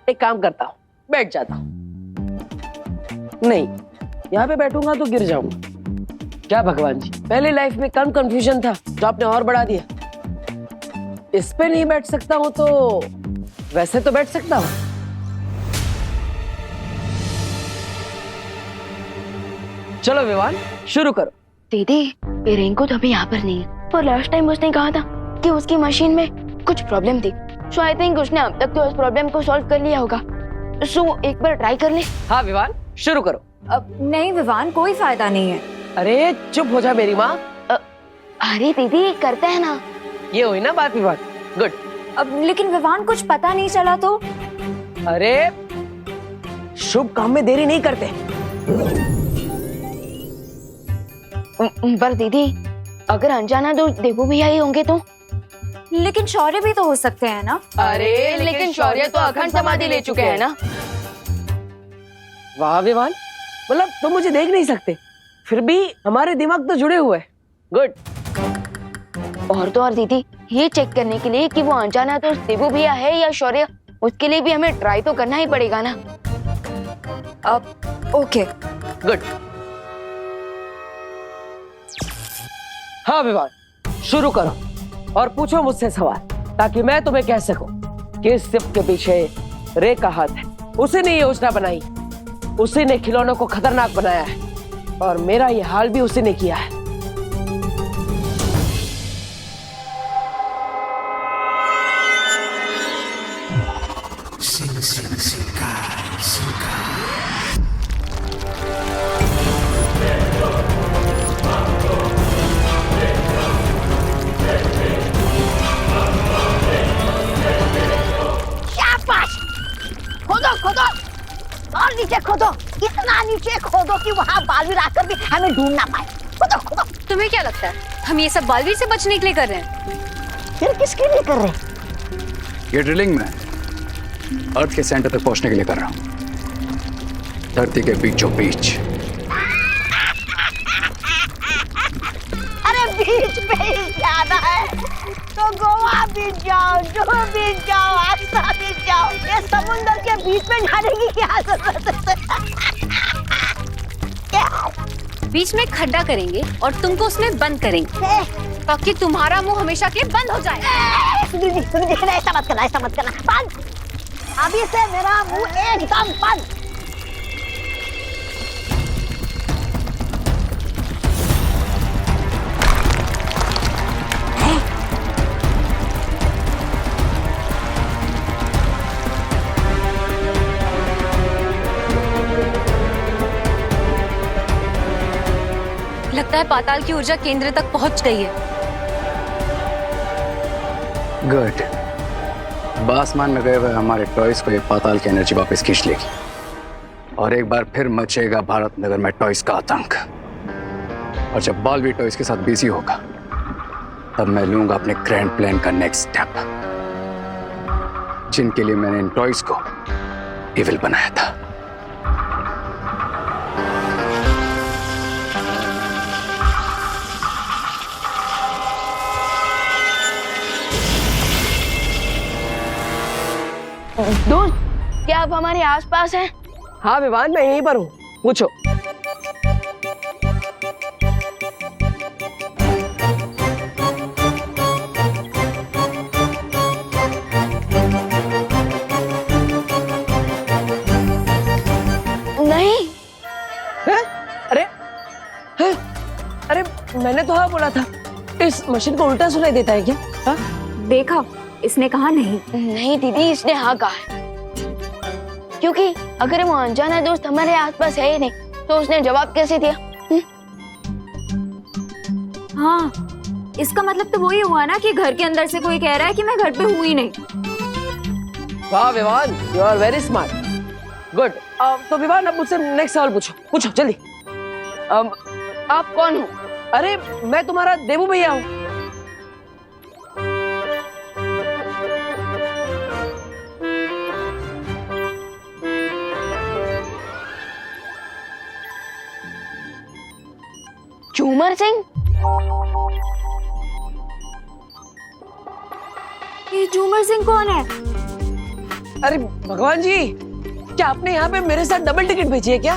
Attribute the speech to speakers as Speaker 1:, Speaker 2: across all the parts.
Speaker 1: एक काम करता हूँ, बैठ जाता हूँ। नहीं, यहाँ पे बैठूंगा तो गिर जाऊंगा। क्या भगवान जी, पहले लाइफ में कम कंफ्यूजन था जो आपने और बढ़ा दिया। इस पे नहीं बैठ सकता हूँ तो वैसे तो बैठ सकता हूँ। चलो विवान, शुरू करो।
Speaker 2: दीदी, ये रेनकोट अभी यहाँ पर नहीं है, पर लास्ट टाइम उसने कहा था कि उसकी मशीन में कुछ प्रॉब्लम थी। सो आई थिंक उसने अब तक तो उस प्रॉब्लम को सॉल्व कर लिया होगा। सो एक बार ट्राई कर ले।
Speaker 1: हाँ विवान, शुरू करो।
Speaker 3: अब नहीं विवान, कोई फायदा नहीं है।
Speaker 1: अरे चुप हो जा मेरी माँ।
Speaker 2: अरे दीदी, करते हैं ना।
Speaker 1: ये हुई ना बात विवान। गुड।
Speaker 3: अब लेकिन विवान कुछ पता नहीं चला तो?
Speaker 1: अरे शुभ काम में देरी नहीं करते।
Speaker 2: पर दीदी, अगर अनजाना दोस्त देवू भैया ही होंगे तो?
Speaker 3: लेकिन शौर्य भी तो हो सकते हैं ना।
Speaker 2: अरे लेकिन शौर्य तो अखंड समाधि ले चुके हैं ना।
Speaker 1: वाह विवान, मतलब तुम मुझे देख नहीं सकते, फिर भी हमारे दिमाग तो जुड़े हुए हैं। गुड।
Speaker 2: और तो और दीदी, ये चेक करने के लिए कि वो अनजाना दोस्त देवू भैया है या शौर्य, उसके लिए भी हमें ट्राई तो करना ही पड़ेगा ना।
Speaker 3: अब ओके।
Speaker 1: गुड। हाँ विवान, शुरू करो और पूछो मुझसे सवाल, ताकि मैं तुम्हें कह सकूं कि इस सिप के पीछे रे का हाथ है। उसी ने ये योजना बनाई, उसी ने खिलौनों को खतरनाक बनाया है, और मेरा ये हाल भी उसी ने किया है।
Speaker 4: खोदो खोदो और नीचे खोदो, इतना नीचे खोदो कि वहाँ बालवीर आकर भी हमें ढूंढ ना पाए। खोदो खोदो।
Speaker 3: तुम्हें क्या लगता है हम ये सब बालवीर से बचने के लिए कर रहे हैं?
Speaker 4: फिर किसके लिए कर रहे?
Speaker 5: ये ड्रिलिंग में अर्थ के सेंटर तक पहुंचने के लिए कर रहा हूं, धरती के बीचों बीच।
Speaker 4: अरे बीच पे ही जाना है तो गोवा बीच जाओ, जुहू बीच जाओ, आगरा बीच जाओ। ये समुंदर के बीच में जाने की क्या जरूरत है?
Speaker 3: बीच में खड्डा करेंगे और तुमको उसमें बंद करेंगे, ताकि तुम्हारा मुंह हमेशा के लिए बंद हो जाए।
Speaker 4: सुनिए, ऐसा मत करना, ऐसा मत करना। बंद। अभी से मेरा मुंह एकदम बंद।
Speaker 3: लगता है पाताल की ऊर्जा केंद्र तक पहुंच गई है।
Speaker 5: गुड। आसमान में गए हुए हमारे टॉयज को ये पाताल की एनर्जी वापस खींच लेगी, और एक बार फिर मचेगा भारत नगर में टॉयज का आतंक। और जब बालवीर टॉयज के साथ बिजी होगा, तब मैं लूंगा अपने ग्रैंड प्लान का नेक्स्ट स्टेप, जिनके लिए मैंने इन टॉयज को इविल बनाया था।
Speaker 2: दोस्त, क्या आप हमारे आसपास हैं?
Speaker 1: हाँ विवान, मैं यहीं पर हूँ, पूछो।
Speaker 2: नहीं।
Speaker 1: है? अरे है? अरे मैंने तो हाँ बोला था। इस मशीन को उल्टा सुनाई देता है क्या? हा?
Speaker 3: देखा, इसने कहा नहीं।
Speaker 2: नहीं दीदी, इसने हाँ कहा है, क्योंकि अगर वो अनजाना दोस्त हमारे आसपास है ही नहीं तो उसने जवाब कैसे दिया?
Speaker 3: हाँ, इसका मतलब तो वही हुआ ना कि घर के अंदर से कोई कह रहा है कि मैं घर पे हूँ ही नहीं।
Speaker 1: वाह Vivan, you are very smart. Good. तो विवान, अब मुझसे नेक्स्ट सवाल पूछो, पूछो जल्दी।
Speaker 2: आप कौन हो?
Speaker 1: अरे मैं तुम्हारा देवू भैया हूँ।
Speaker 2: झूमर सिंह? ये झूमर सिंह कौन है?
Speaker 1: अरे भगवान जी, क्या आपने यहाँ पे मेरे साथ डबल टिकट भेजी है क्या?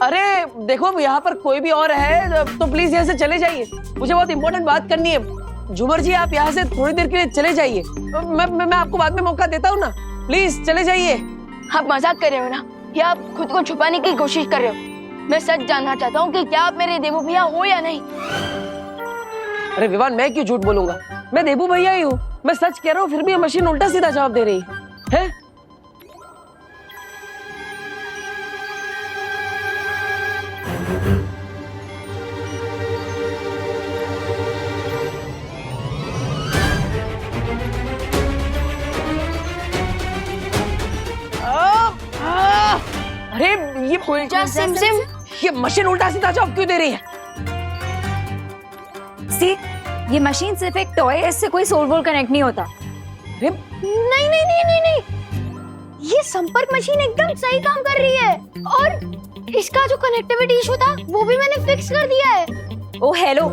Speaker 1: अरे देखो, यहाँ पर कोई भी और है तो प्लीज यहाँ से चले जाइए, मुझे बहुत इंपॉर्टेंट बात करनी है। झूमर जी, आप यहाँ से थोड़ी देर के लिए चले जाइए। मैं आपको बाद में मौका देता हूँ ना, प्लीज चले जाइए।
Speaker 2: आप मजाक कर रहे हो ना, या आप खुद को छुपाने की कोशिश कर रहे हो? मैं सच जानना चाहता हूँ कि क्या आप मेरे देवू भैया हो या नहीं।
Speaker 1: अरे विवान, मैं क्यों झूठ बोलूंगा, मैं देबू भैया ही हूँ। मैं सच कह रहा हूँ, फिर भी मशीन उल्टा सीधा जवाब दे रही है। अरे ये
Speaker 2: उल्टा सिम सिम,
Speaker 1: ये मशीन उल्टा सीधा जवाब क्यों दे रही है?
Speaker 3: सी, ये मशीन सिर्फ एक टॉय है, इससे कोई सोल वोल कनेक्ट नहीं होता।
Speaker 1: अरे
Speaker 2: नहीं नहीं नहीं नहीं नहीं, ये संपर्क मशीन एकदम सही काम कर रही है, और इसका जो कनेक्टिविटी इशू था वो भी मैंने फिक्स कर दिया है।
Speaker 3: ओ हेलो,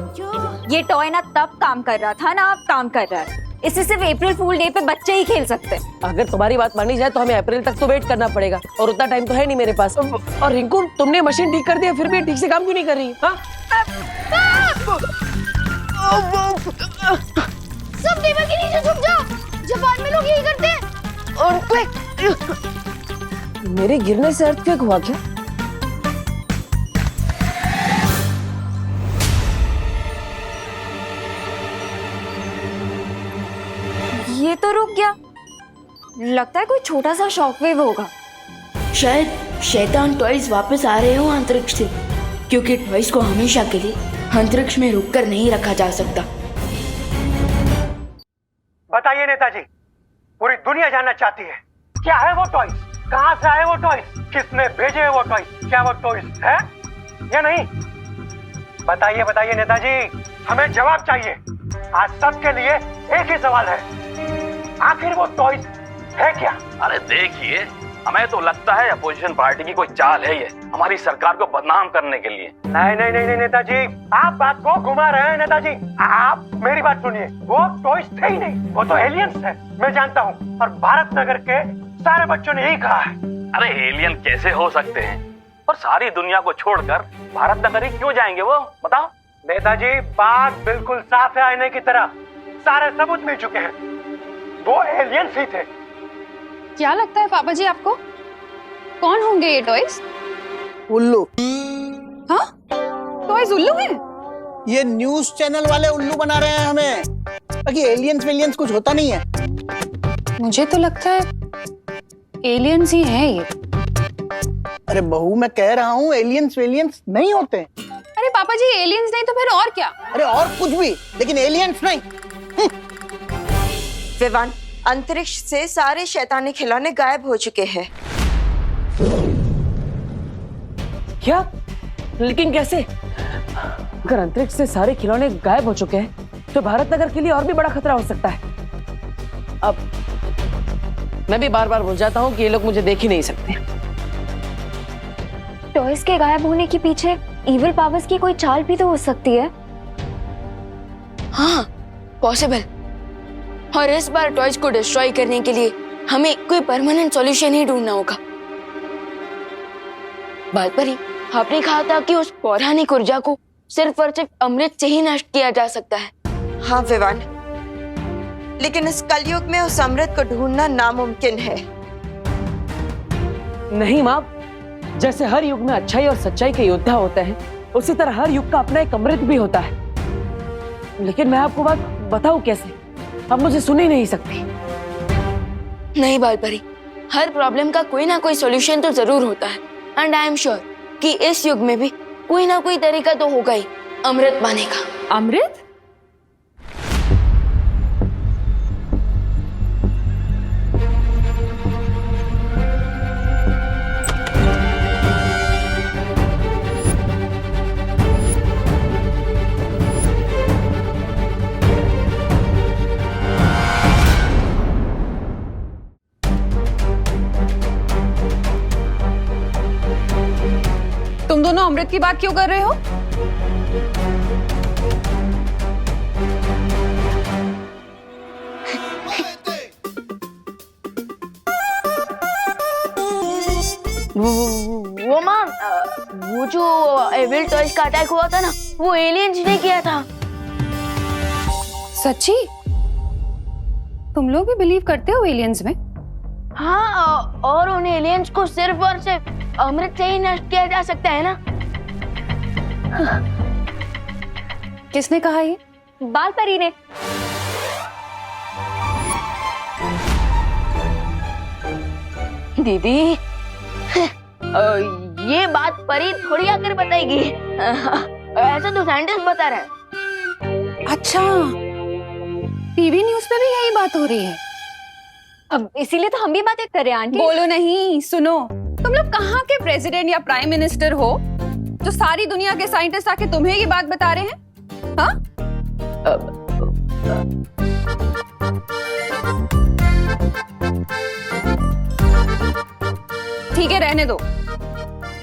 Speaker 3: ये टॉय ना तब काम कर रहा था ना अब काम कर रहा है। इसे सिर्फ अप्रैल फूल डे पे बच्चे ही खेल सकते हैं।
Speaker 1: अगर तुम्हारी बात मानी जाए तो हमें अप्रैल तक तो वेट करना पड़ेगा, और उतना टाइम तो है नहीं मेरे पास। और रिंकू, तुमने मशीन ठीक कर दिया, फिर भी ठीक से काम क्यों नहीं कर रही? हाँ?
Speaker 2: सब टेबल के नीचे छुप जाओ, जापान में लोग यही करते हैं।
Speaker 1: मेरे गिरने से अर्थक्वेक हुआ क्या?
Speaker 3: ये तो रुक गया, लगता है कोई छोटा सा शॉकवेव होगा।
Speaker 2: शायद शैतान टॉयज वापस आ रहे हो अंतरिक्ष से, क्योंकि टॉयज को हमेशा के लिए अंतरिक्ष में रुककर नहीं रखा जा सकता।
Speaker 6: बताइए नेताजी, पूरी दुनिया जानना चाहती है, क्या है वो टॉयज, कहां से आए वो टॉयज, किसने भेजे वो टॉयज, क्या वो टॉयज है या नहीं? बताइए बताइए नेताजी, हमें जवाब चाहिए। आज सबके लिए एक ही सवाल है, आखिर वो टॉयज है क्या?
Speaker 7: अरे देखिए, हमें तो लगता है अपोजिशन पार्टी की कोई चाल है ये, हमारी सरकार को बदनाम करने के लिए।
Speaker 6: नहीं नहीं नहीं नहीं नेताजी, आप बात को घुमा रहे हैं नेताजी। आप मेरी बात सुनिए, वो टॉयज थे ही नहीं, वो तो एलियंस है, मैं जानता हूँ, और भारत नगर के सारे बच्चों ने यही कहा है।
Speaker 7: अरे एलियन कैसे हो सकते हैं, और सारी दुनिया को छोड़कर भारत नगर ही क्यों जाएंगे वो, बताओ?
Speaker 6: नेताजी, बात बिल्कुल साफ है आईने की तरह, सारे सबूत मिल चुके हैं, वो एलियंस ही थे।
Speaker 8: क्या लगता है पापा जी आपको, कौन होंगे ये टॉयज?
Speaker 9: उल्लू।
Speaker 8: हाँ, टॉयज उल्लू हैं?
Speaker 9: ये न्यूज चैनल वाले उल्लू बना रहे हैं हमें, बाकी एलियंस वेलियंस कुछ होता नहीं है।
Speaker 8: मुझे तो लगता है एलियंस ही हैं ये।
Speaker 9: अरे बहू, मैं कह रहा हूँ एलियंस वेलियंस नहीं होते।
Speaker 8: अरे पापा जी, एलियंस नहीं तो फिर और क्या?
Speaker 9: अरे और कुछ भी, लेकिन एलियंस नहीं।
Speaker 10: विवान, अंतरिक्ष से सारे शैतानी खिलौने गायब हो चुके हैं।
Speaker 1: क्या? लेकिन कैसे? अगर अंतरिक्ष से सारे खिलौने गायब हो चुके हैं तो भारत नगर के लिए और भी बड़ा खतरा हो सकता है। अब मैं भी बार बार भूल जाता हूँ कि ये लोग मुझे देख ही नहीं सकते।
Speaker 3: टॉयज के गायब होने के पीछे इविल पावर्स की कोई चाल भी तो हो सकती है।
Speaker 2: हाँ, पॉसिबल। और इस बार टॉयज को डिस्ट्रॉय करने के लिए हमें कोई परमानेंट सॉल्यूशन ही ढूंढना होगा। बालपरी, आपने कहा था कि उस पौराणिक ऊर्जा को सिर्फ और सिर्फ अमृत से ही नष्ट किया जा सकता है।
Speaker 10: हाँ विवान, लेकिन इस कलयुग में उस अमृत को ढूंढना नामुमकिन है।
Speaker 1: नहीं माँ, जैसे हर युग में अच्छाई और सच्चाई के योद्धा होते हैं, उसी तरह हर युग का अपना एक अमृत भी होता है। लेकिन मैं आपको बात बताऊं कैसे? आप मुझे सुन ही नहीं सकती।
Speaker 2: नहीं बालपरी, हर प्रॉब्लम का कोई ना कोई सॉल्यूशन तो जरूर होता है, एंड आई एम श्योर कि इस युग में भी कोई ना कोई तरीका तो होगा ही अमृत पाने का।
Speaker 8: अमृत? तुम दोनों अमृत की बात क्यों कर रहे हो?
Speaker 2: इविल टॉयज का अटैक हुआ था ना, वो एलियंस ने किया था।
Speaker 8: सच्ची? तुम लोग भी बिलीव करते हो एलियंस में?
Speaker 2: हाँ, और उन एलियंस को सिर्फ और सिर्फ अमृत से ही नष्ट किया जा सकता है ना।
Speaker 8: किसने कहा ये?
Speaker 3: बाल परी ने।
Speaker 2: दीदी, ये बात परी थोड़ी आकर बताएगी। ऐसा तो साइंटिस्ट बता रहा है।
Speaker 8: अच्छा, टीवी न्यूज़ पे भी यही बात हो रही है।
Speaker 3: अब इसीलिए तो हम भी बातें कर रहे हैं आंटी।
Speaker 8: बोलो नहीं, सुनो। तुम लोग कहाँ के प्रेसिडेंट या प्राइम मिनिस्टर हो जो सारी दुनिया के साइंटिस्ट आके तुम्हें ये बात बता रहे हैं? हाँ? ठीक है, रहने दो।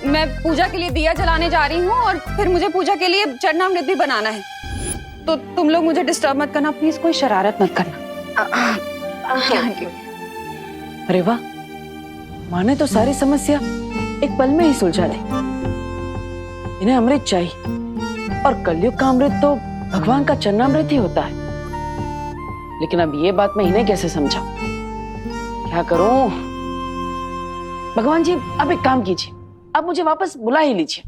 Speaker 8: मैं पूजा के लिए दिया जलाने जा रही हूँ और फिर मुझे पूजा के लिए चरणामृत भी बनाना है, तो तुम लोग मुझे डिस्टर्ब मत करना प्लीज, कोई शरारत मत करना।
Speaker 1: अरे वाह, माँ ने तो सारी समस्या एक पल में ही सुलझा दी। इन्हें अमृत चाहिए और कलयुग का अमृत तो भगवान का चरणामृत ही होता है। लेकिन अब ये बात मैं इन्हें कैसे समझाऊं? क्या करूं? भगवान जी, आप एक काम कीजिए, आप मुझे वापस बुला ही लीजिए,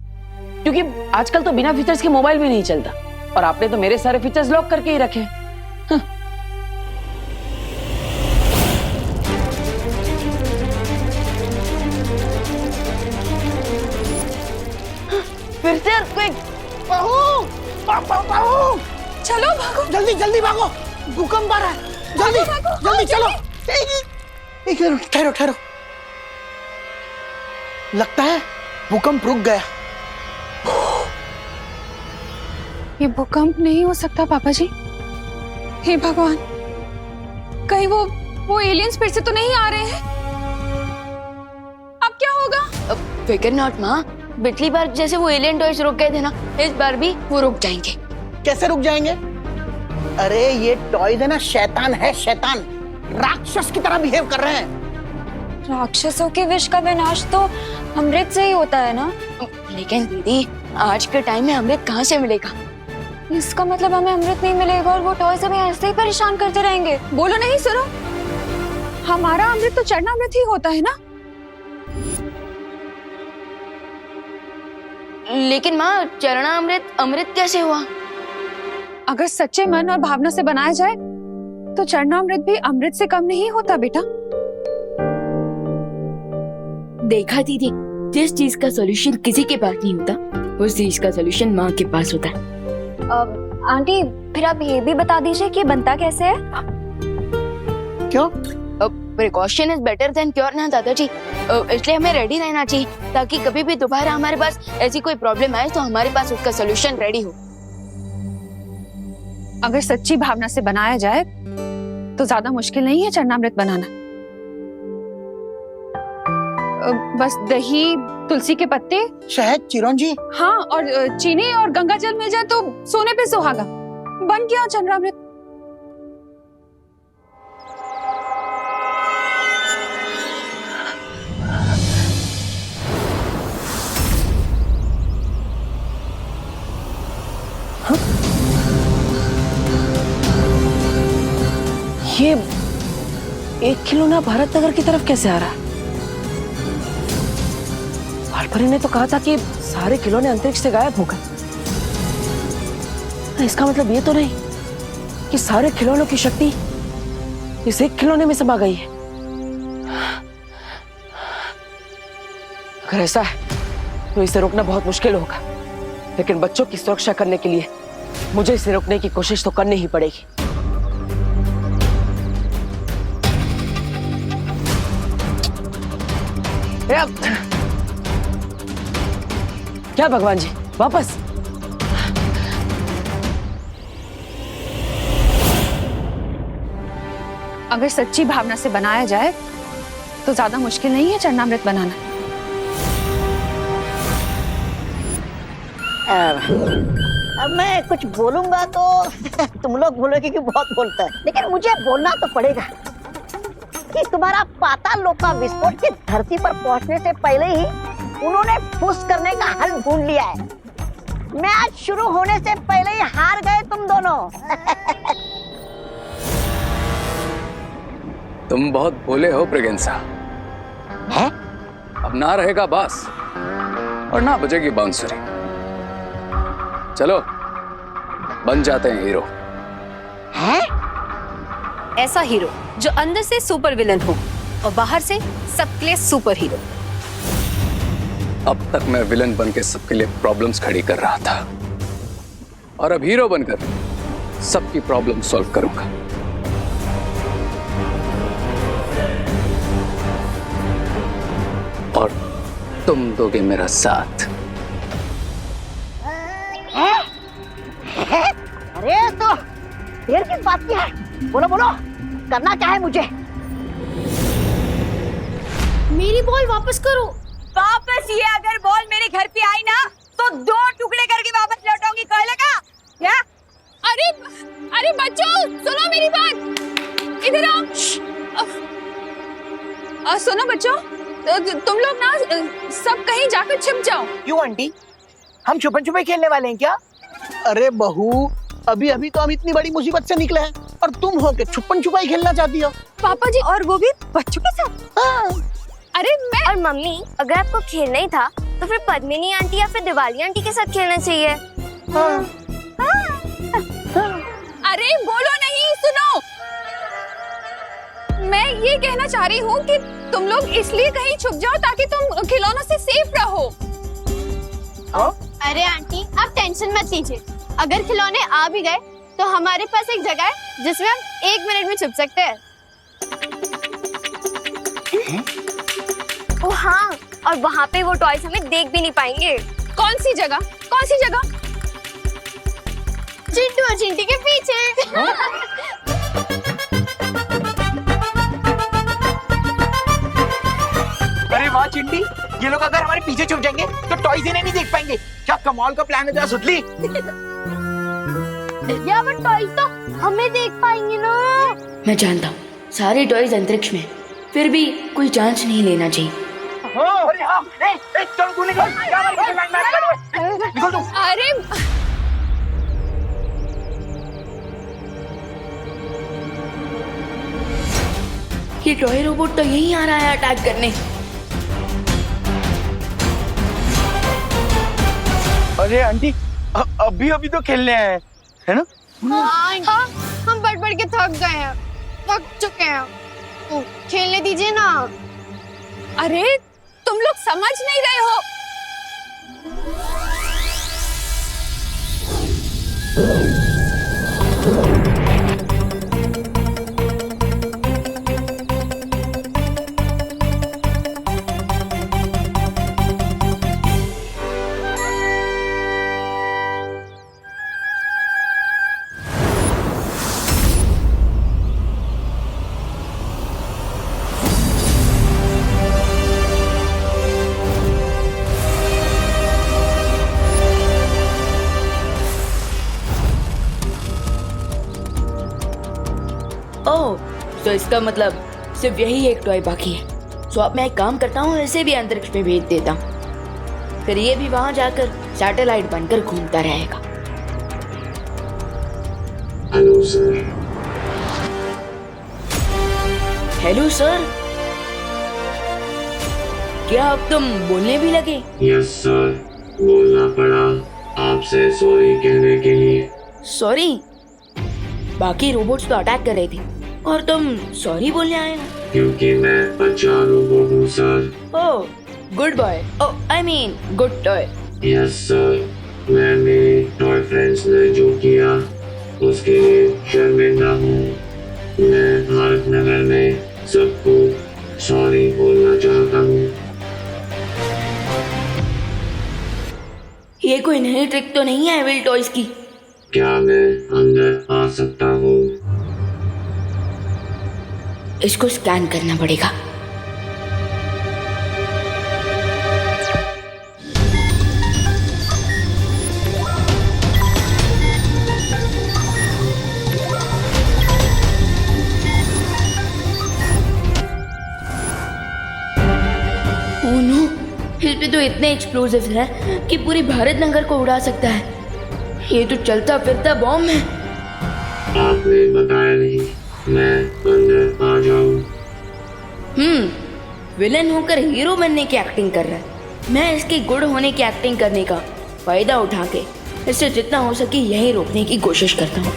Speaker 1: क्योंकि आजकल तो बिना फीचर्स के मोबाइल भी नहीं चलता और आपने तो मेरे सारे फीचर्स लॉक करके ही रखे।
Speaker 2: फिर से earthquake।
Speaker 8: चलो भागो,
Speaker 9: जल्दी जल्दी भागो, भूकंप आ रहा है, जल्दी जल्दी चलो। एक मिनट, ठहरो ठहरो, लगता है भूकंप रुक गया।
Speaker 8: ये भूकंप नहीं हो सकता पापा जी। हे भगवान, कहीं वो एलियंस फिर से तो नहीं आ रहे हैं? अब क्या होगा?
Speaker 2: फिकर नॉट माँ, पिछली बार जैसे वो एलियन टॉयज रुक गए थे ना, इस बार भी वो रुक जाएंगे।
Speaker 9: कैसे रुक जाएंगे? अरे ये टॉयज है ना, शैतान है, शैतान, राक्षस की तरह बिहेव कर रहे हैं।
Speaker 3: राक्षसों के विष का विनाश तो अमृत से ही होता है ना।
Speaker 2: लेकिन दीदी, आज के टाइम में अमृत कहाँ से मिलेगा?
Speaker 3: इसका मतलब हमें अमृत नहीं मिलेगा और वो टॉयज हमें ऐसे ही परेशान करते रहेंगे।
Speaker 8: बोलो नहीं, सुनो, हमारा अमृत तो चरणामृत ही होता है ना।
Speaker 2: लेकिन माँ, चरणामृत अमृत कैसे हुआ?
Speaker 8: अगर सच्चे मन और भावना से बनाया जाए तो चरणामृत भी अमृत से कम नहीं होता बेटा।
Speaker 2: देखा दीदी, जिस चीज का सॉल्यूशन किसी के पास नहीं होता, उस चीज का सॉल्यूशन माँ के पास होता है।
Speaker 3: आंटी, फिर आप ये भी बता दीजिए कि बनता कैसे है?
Speaker 9: क्यों?
Speaker 2: Precaution is better than cure ना दादाजी, इसलिए हमें रेडी रहना चाहिए, ताकि कभी भी दोबारा हमारे पास ऐसी कोई प्रॉब्लम आए तो हमारे पास उसका सॉल्यूशन रेडी हो।
Speaker 8: अगर सच्ची भावना से बनाया जाए तो ज्यादा मुश्किल नहीं है चरणामृत बनाना। बस दही, तुलसी के पत्ते,
Speaker 9: शहद, चिरौंजी,
Speaker 8: हाँ, और चीनी और गंगा जल मिल जाए तो सोने पे सुहागा, बन गया चरणामृत।
Speaker 1: ये एक खिलौना भारत नगर की तरफ कैसे आ रहा है? बालपरी ने तो कहा था कि सारे खिलौने अंतरिक्ष से गायब हो गए। इसका मतलब ये तो नहीं कि सारे खिलौनों की शक्ति इस एक खिलौने में समा गई है। अगर ऐसा है तो इसे रोकना बहुत मुश्किल होगा, लेकिन बच्चों की सुरक्षा करने के लिए मुझे इसे रोकने की कोशिश तो करनी ही पड़ेगी। क्या भगवान जी, वापस?
Speaker 8: अगर सच्ची भावना से बनाया जाए तो ज्यादा मुश्किल नहीं है चरणामृत बनाना।
Speaker 4: अब मैं कुछ बोलूंगा तो तुम लोग बोलोगे कि बहुत बोलता है, लेकिन मुझे बोलना तो पड़ेगा कि तुम्हारा पाताल लोक का विस्फोट की धरती पर पहुंचने से पहले ही उन्होंने फुस करने का हल ढूंढ लिया है। मैच शुरू होने से पहले ही हार गए तुम दोनों।
Speaker 5: तुम बहुत भोले हो ब्रिगेंसा।
Speaker 4: है?
Speaker 5: अब ना रहेगा बास और ना बजेगी बांसुरी। चलो बन जाते हैं हीरो।
Speaker 4: हैं?
Speaker 11: ऐसा हीरो जो अंदर से सुपर विलन हो और बाहर से सबके लिए सुपर हीरो।
Speaker 5: अब तक मैं विलन बन के सबके लिए प्रॉब्लम्स खड़ी कर रहा था और अब हीरो बनकर सबकी प्रॉब्लम सॉल्व करूंगा। और तुम दोगे मेरा साथ।
Speaker 4: अरे तो देर किस बात की है? बोलो बोलो, करना क्या है मुझे?
Speaker 2: मेरी बॉल वापस करो।
Speaker 3: वापस ये अगर बॉल मेरे घर पे आई ना तो 2 टुकड़े करके वापस लौटाऊंगी, कह लेगा क्या?
Speaker 8: अरे अरे बच्चों सुनो मेरी बात, इधर आओ। सुनो बच्चों, तुम लोग ना सब कहीं जाकर छिप जाओ।
Speaker 9: क्यों आंटी, हम छुपन छुपे खेलने वाले हैं क्या? अरे बहू, अभी अभी तो हम इतनी बड़ी मुसीबत से निकले हैं और तुम हो के छुपन छुपाई खेलना चाहती हो?
Speaker 8: पापा जी,
Speaker 3: और वो भी बच्चों के साथ।
Speaker 9: हाँ।
Speaker 8: अरे मैं
Speaker 2: और मम्मी, अगर आपको खेलना ही था तो फिर पद्मिनी आंटी या फिर दिवाली आंटी के साथ खेलना चाहिए।
Speaker 8: अरे बोलो नहीं, सुनो। मैं ये कहना चाह रही हूँ कि तुम लोग इसलिए कहीं छुप जाओ ताकि तुम खिलौनों से सेफ रहो।
Speaker 2: अरे आंटी, आप टेंशन मत लीजिए। अगर खिलौने आ भी गए तो हमारे पास एक जगह है जिसमें हम 1 मिनट में छुप सकते हैं। ओ हाँ, और वहाँ पे वो टॉयज हमें देख भी नहीं पाएंगे।
Speaker 8: कौन सी जगह? कौन सी जगह?
Speaker 2: चिंटू और चिंटी के पीछे।
Speaker 9: अरे वाह चिंटी, ये लोग अगर हमारे पीछे छुप जाएंगे तो टॉयज इन्हें नहीं देख पाएंगे। क्या कमाल का प्लान है जरा सुतली।
Speaker 2: या वो टॉयज तो हमें देख पाएंगे ना।
Speaker 12: मैं जानता हूँ सारे टॉयज अंतरिक्ष में, फिर भी कोई चांस नहीं लेना चाहिए।
Speaker 9: अरे हाँ, चल तू निकल, निकल तू।
Speaker 8: अरे
Speaker 12: ये टॉय रोबोट तो यहीं आ रहा है अटैक करने।
Speaker 9: अरे आंटी, अभी अभी तो खेलने आए हैं, है ना?
Speaker 2: हाँ, हम बढ़ बढ़ के थक गए हैं, थक चुके हैं। तो खेलने दीजिए ना।
Speaker 8: अरे तुम लोग समझ नहीं रहे हो।
Speaker 12: ओह, तो इसका मतलब सिर्फ यही एक टॉय बाकी है। तो अब मैं एक काम करता हूँ, इसे भी अंतरिक्ष में भेज देता हूँ, फिर ये भी वहां जाकर सैटेलाइट बनकर घूमता रहेगा।
Speaker 13: Hello sir.
Speaker 12: हेलो सर, क्या अब तुम बोलने भी लगे?
Speaker 13: यस सर, बोलना पड़ा आपसे सॉरी कहने के लिए।
Speaker 12: सॉरी? बाकी रोबोट्स तो अटैक कर रहे थे और तुम सॉरी बोलने आए हो?
Speaker 13: क्योंकि मैं अच्छा रोबोट हूँ sir.
Speaker 12: Oh, good boy. Oh, I mean good toy.
Speaker 13: Yes sir, मैं मेरे टॉय फ्रेंड्स ने जो किया उसके लिए शर्मिंदा हूँ। मैं भारत नगर में सबको सॉरी बोलना चाहता हूँ।
Speaker 12: ये कोई नई ट्रिक तो नहीं है एविल टॉयज की?
Speaker 13: क्या मैं अंदर आ सकता हूँ?
Speaker 12: इसको स्कैन करना पड़ेगा। ओह नो, इस पे तो तो इतने एक्सप्लोसिव है कि पूरी भारत नगर को उड़ा सकता है। ये तो चलता फिरता बॉम्ब है।
Speaker 13: आपने बताया नहीं, मैं अंदर आ जाऊं?
Speaker 12: विलन होकर हीरो बनने की एक्टिंग कर रहा है। मैं इसके गुड होने की एक्टिंग करने का फायदा उठा के इससे जितना हो सके यही रोकने की कोशिश करता हूँ।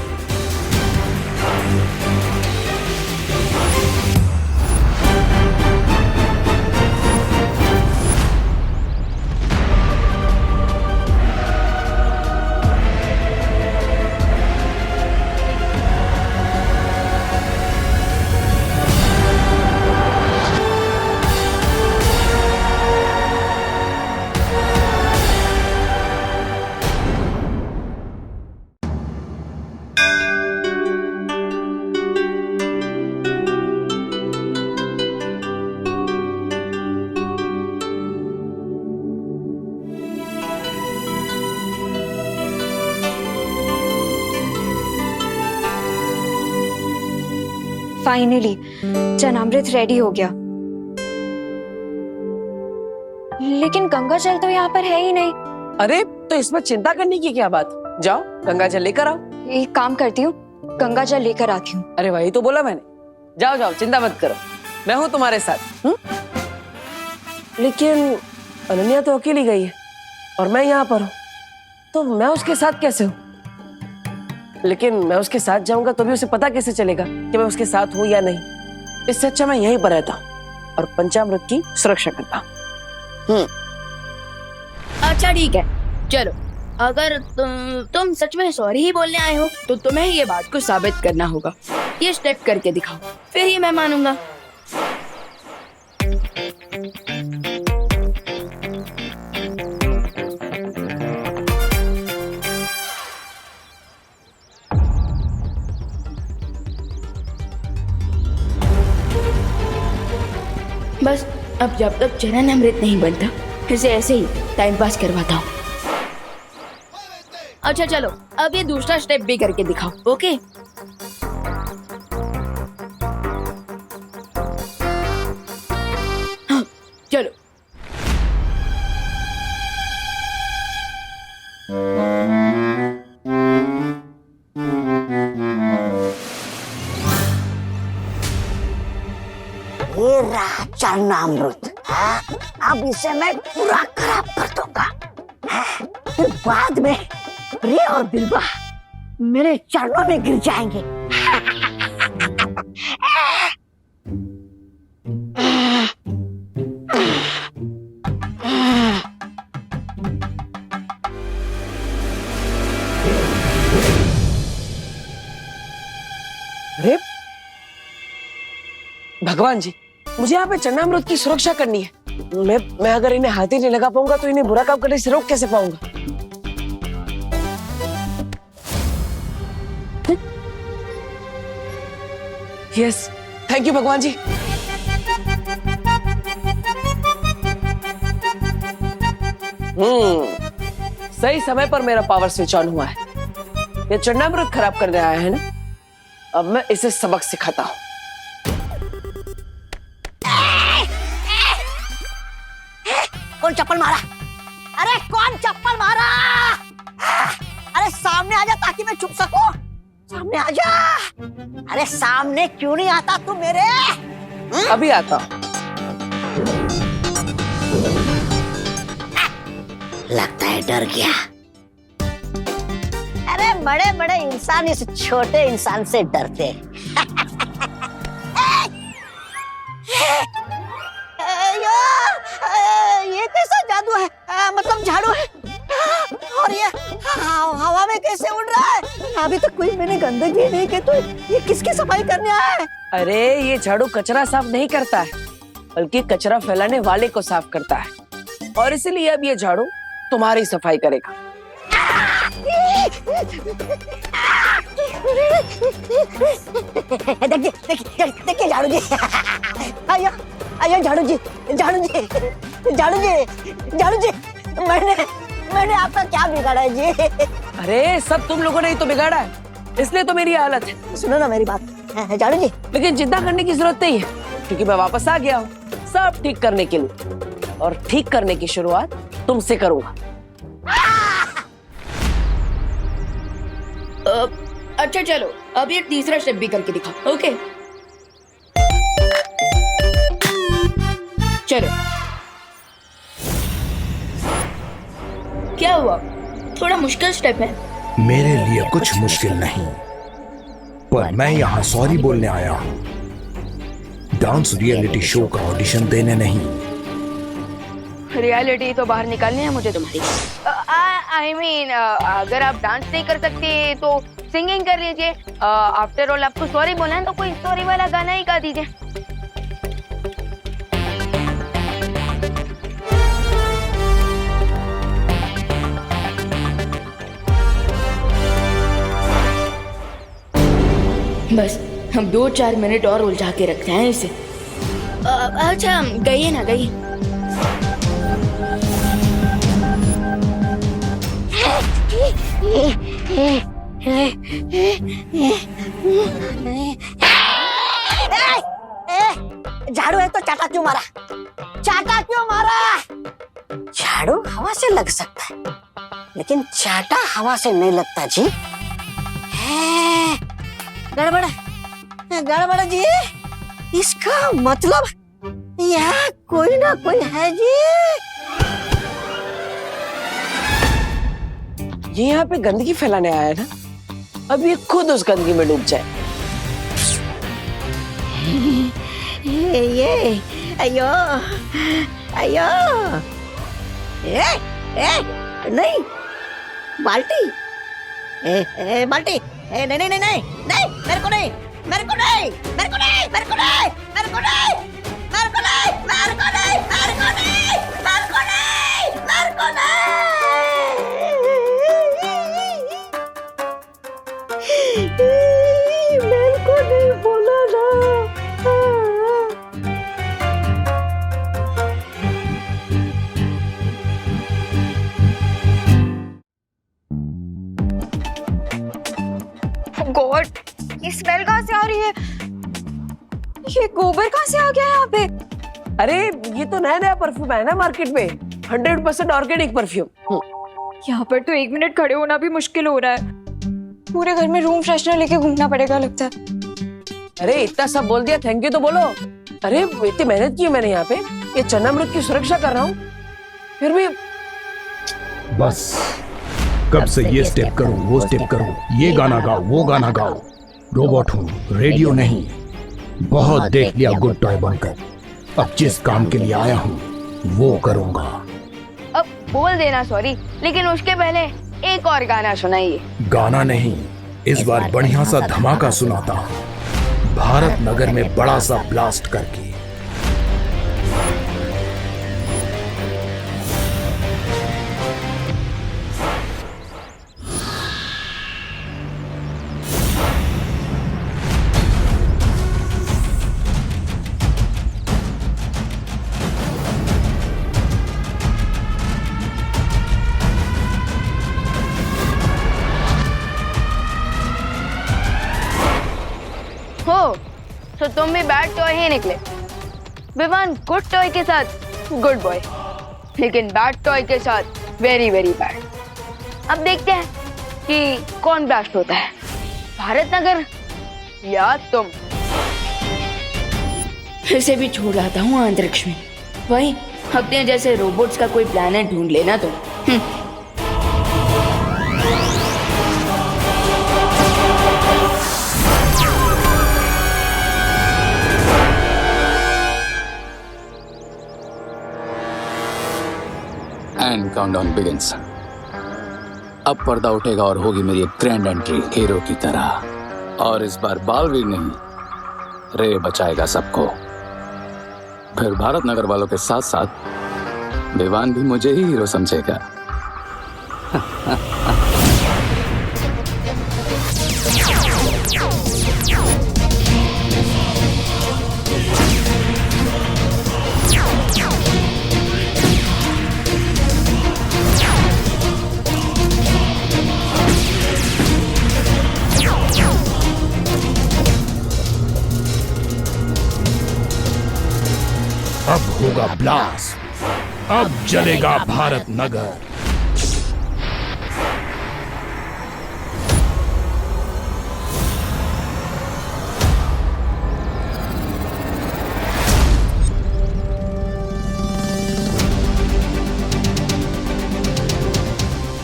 Speaker 3: फाइनली चनामृत रेडी हो गया, लेकिन गंगा जल तो यहाँ पर है ही नहीं।
Speaker 1: अरे तो इसमें चिंता करने की क्या बात, जाओ गंगा जल लेकर आओ।
Speaker 3: एक काम करती हूँ, गंगा जल लेकर आती हूँ।
Speaker 1: अरे वही तो बोला मैंने, जाओ जाओ चिंता मत करो, मैं हूँ तुम्हारे साथ। लेकिन अनन्या तो अकेली गई है और मैं यहाँ पर हूँ, तो मैं उसके साथ कैसे हूँ? लेकिन मैं उसके साथ जाऊंगा तो भी उसे पता कैसे चलेगा कि मैं उसके साथ हूँ या नहीं? इससे अच्छा मैं यहीं पर रहता हूँ और पंचामृत की सुरक्षा करता हूँ।
Speaker 12: अच्छा ठीक है, चलो अगर तुम सच में सॉरी ही बोलने आए हो तो तुम्हें ये बात को साबित करना होगा। ये स्टेप करके दिखाओ, फिर ही मैं मानूंगा। बस अब जब तक चरण अमृत नहीं बनता इसे ऐसे ही टाइम पास करवाता हूँ। अच्छा चलो अब ये दूसरा स्टेप भी करके दिखाओ। ओके हाँ चलो।
Speaker 4: ये रहा चरणामृत, अब इसे मैं पूरा खराब कर दूंगा। फिर बाद में प्रिया और बिल्वा मेरे चरणों में गिर जाएंगे।
Speaker 1: अरे भगवान जी, मुझे यहाँ पे चरणामृत की सुरक्षा करनी है। मैं अगर इन्हें हाथ ही नहीं लगा पाऊंगा तो इन्हें बुरा काम करने से रोक कैसे पाऊंगा? यस, थैंक यू भगवान जी। सही समय पर मेरा पावर स्विच ऑन हुआ है। ये चरणामृत खराब करने आया है ना, अब मैं इसे सबक सिखाता हूँ।
Speaker 4: कौन चप्पल मारा? अरे कौन चप्पल मारा? अरे सामने आजा ताकि मैं छुप सकूं। सामने आजा। अरे सामने क्यों नहीं आता तू मेरे?
Speaker 1: अभी आता हूं।
Speaker 4: लगता है डर गया। अरे बड़े बड़े इंसान इस छोटे इंसान से डरते। ये कैसा जादू है? मतलब झाड़ू है और ये हवा में कैसे उड़ रहा है? अभी तक कोई मैंने गंदगी नहीं की, तो ये किसकी सफाई करने आया है?
Speaker 1: अरे ये झाड़ू कचरा साफ नहीं करता है, बल्कि कचरा फैलाने वाले को साफ करता है, और इसलिए अब ये झाड़ू तुम्हारी सफाई करेगा।
Speaker 4: देखिए झाड़ू जी, आइए आइए झाड़ू जी, झाड़ू जी, झाड़ू जी, झाड़ू जी, मैंने आपका क्या बिगाड़ा है जी?
Speaker 1: अरे सब तुम लोगों ने ही तो बिगाड़ा है, इसलिए तो मेरी हालत है।
Speaker 4: सुनो ना मेरी बात झाड़ू जी।
Speaker 1: लेकिन चिंता करने की जरूरत नहीं है, क्योंकि मैं वापस आ गया हूँ सब ठीक करने के लिए, और ठीक करने की शुरुआत तुमसे करूंगा।
Speaker 12: अच्छा चलो, अब ये तीसरा स्टेप भी करके दिखा। ओके चलो। क्या हुआ? थोड़ा मुश्किल स्टेप है।
Speaker 14: मेरे लिए कुछ मुश्किल नहीं, पर मैं यहाँ सॉरी बोलने आया हूँ, डांस रियलिटी शो का ऑडिशन देने नहीं।
Speaker 2: रियलिटी तो बाहर निकालनी है मुझे तुम्हारी। आई मीन अगर आप डांस नहीं कर सकते तो सिंगिंग कर लीजिए। आफ्टर ऑल आपको सॉरी बोलना है तो कोई सॉरी वाला गाना ही गा दीजिए।
Speaker 12: बस हम 2-4 मिनट और उलझा के रखते हैं इसे। अच्छा गई ना गई।
Speaker 4: झाड़ू है तो चाटा क्यों मारा? चाटा क्यों मारा? झाड़ू हवा से लग सकता है, लेकिन चाटा हवा से नहीं लगता जी। गड़बड़ गड़बड़ जी, इसका मतलब यहाँ कोई ना कोई है जी।
Speaker 1: ये यहाँ पे गंदगी फैलाने आया है ना, अब ये खुद उस गंदगी में डूब जाए।
Speaker 4: ये अयो अयो, नहीं बाल्टी, बाल्टी, नहीं नहीं नहीं नहीं नहीं, मेरे को नहीं, मेरे को नहीं, मेरे को नहीं, मेरे को नहीं, मेरे को नहीं, मेरे को नहीं, मेरे को नहीं, मेरे को नहीं, मेरे को नहीं, मेरे को नहीं, मेरे को नहीं बोला ना।
Speaker 3: गॉड, ये स्मेल कहाँ से आ रही है? ये गोबर कहाँ से आ गया यहाँ पे?
Speaker 1: अरे ये तो नया नया परफ्यूम है ना मार्केट में, 100% ऑर्गेनिक परफ्यूम।
Speaker 3: यहाँ पर तो 1 मिनट खड़े होना भी मुश्किल हो रहा है। पूरे घर में रूम फ्रेशनर लेके घूमना पड़ेगा लगता है।
Speaker 1: अरे इतना सब बोल दिया, थैंक यू तो बोलो। अरे इतनी मेहनत की है मैंने यहाँ पे, ये चन्नामृत की सुरक्षा कर रहा हूँ, फिर भी
Speaker 14: बस कब से ये स्टेप करो वो स्टेप करो, ये गाना गाओ वो गाना गाओ। रोबोट हूँ, रेडियो नहीं। बहुत देख लिया गुड टॉय बनकर, अब जिस काम के लिए आया हूँ वो करूँगा।
Speaker 2: अब बोल देना सॉरी, लेकिन उसके पहले एक और गाना सुनाइए।
Speaker 14: गाना नहीं, इस बार बढ़िया सा धमाका सुनाता, भारत नगर में बड़ा सा ब्लास्ट करके।
Speaker 2: हो तो तुम भी बैड टॉय ही निकले। विवान गुड टॉय के साथ गुड बॉय, लेकिन बैड टॉय के साथ वेरी वेरी बैड। अब देखते हैं कि कौन ब्लास्ट होता है, भारत नगर या तुम।
Speaker 12: इसे भी छोड़ आता हूँ अंतरिक्ष में, वही अपने जैसे रोबोट्स का कोई प्लैनेट ढूंढ लेना तुम।
Speaker 5: And countdown begins. अब पर्दा उठेगा और होगी मेरी एक ग्रैंड एंट्री हीरो की तरह, और इस बार बालवीर नहीं, रे बचाएगा सबको। फिर भारत नगर वालों के साथ साथ विवान भी मुझे ही हीरो समझेगा।
Speaker 14: अब होगा ब्लास्ट। अब जलेगा भारत नगर।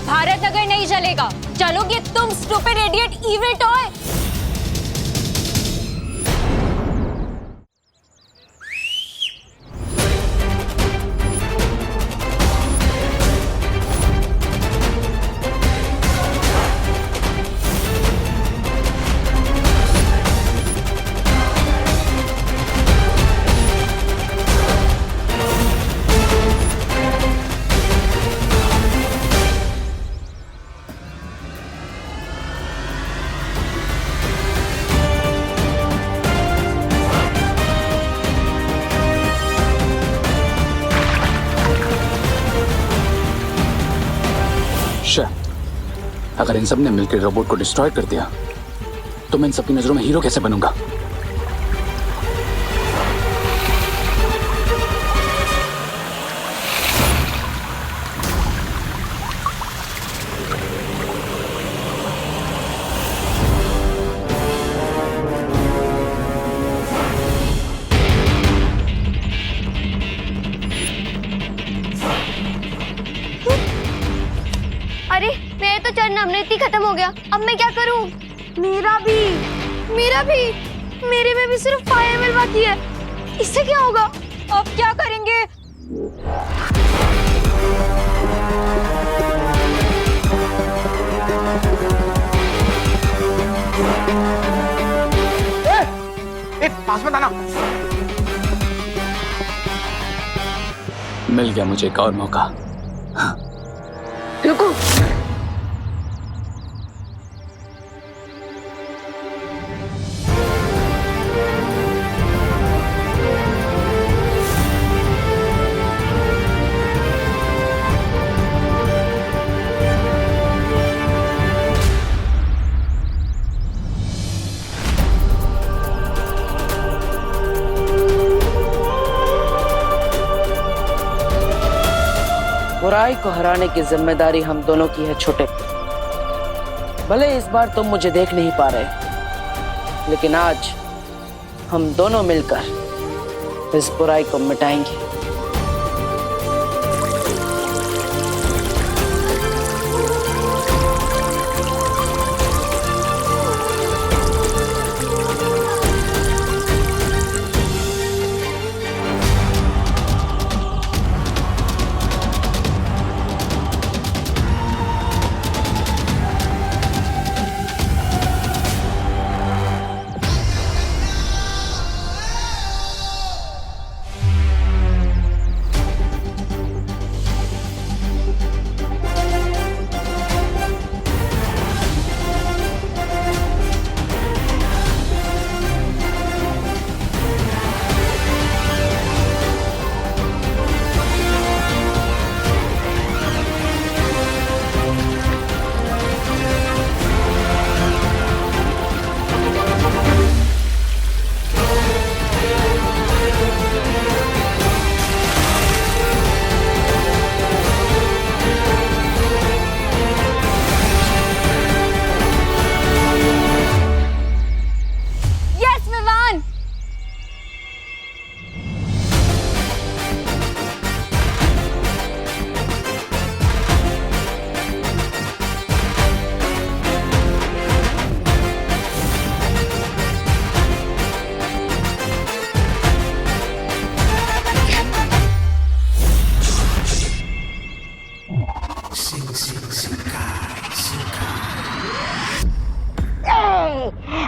Speaker 3: भारत नगर नहीं जलेगा, चलोगे तुम स्टूपिड इडियट इविल टॉय।
Speaker 5: अगर इन सब ने मिलकर रोबोट को डिस्ट्रॉय कर दिया तो मैं इन सबकी नजरों में हीरो कैसे बनूंगा?
Speaker 2: अरे मेरा तो चढ़ना अमृत ही खत्म हो गया, अब मैं क्या करूं? मेरा भी मेरे में भी सिर्फ फायर मिल बाकी है, इससे क्या होगा?
Speaker 3: अब क्या करेंगे?
Speaker 9: पास में आना।
Speaker 5: मिल गया मुझे एक और मौका।
Speaker 1: रुको, बुराई को हराने की जिम्मेदारी हम दोनों की है छोटे। भले इस बार तुम मुझे देख नहीं पा रहे, लेकिन आज हम दोनों मिलकर इस बुराई को मिटाएंगे।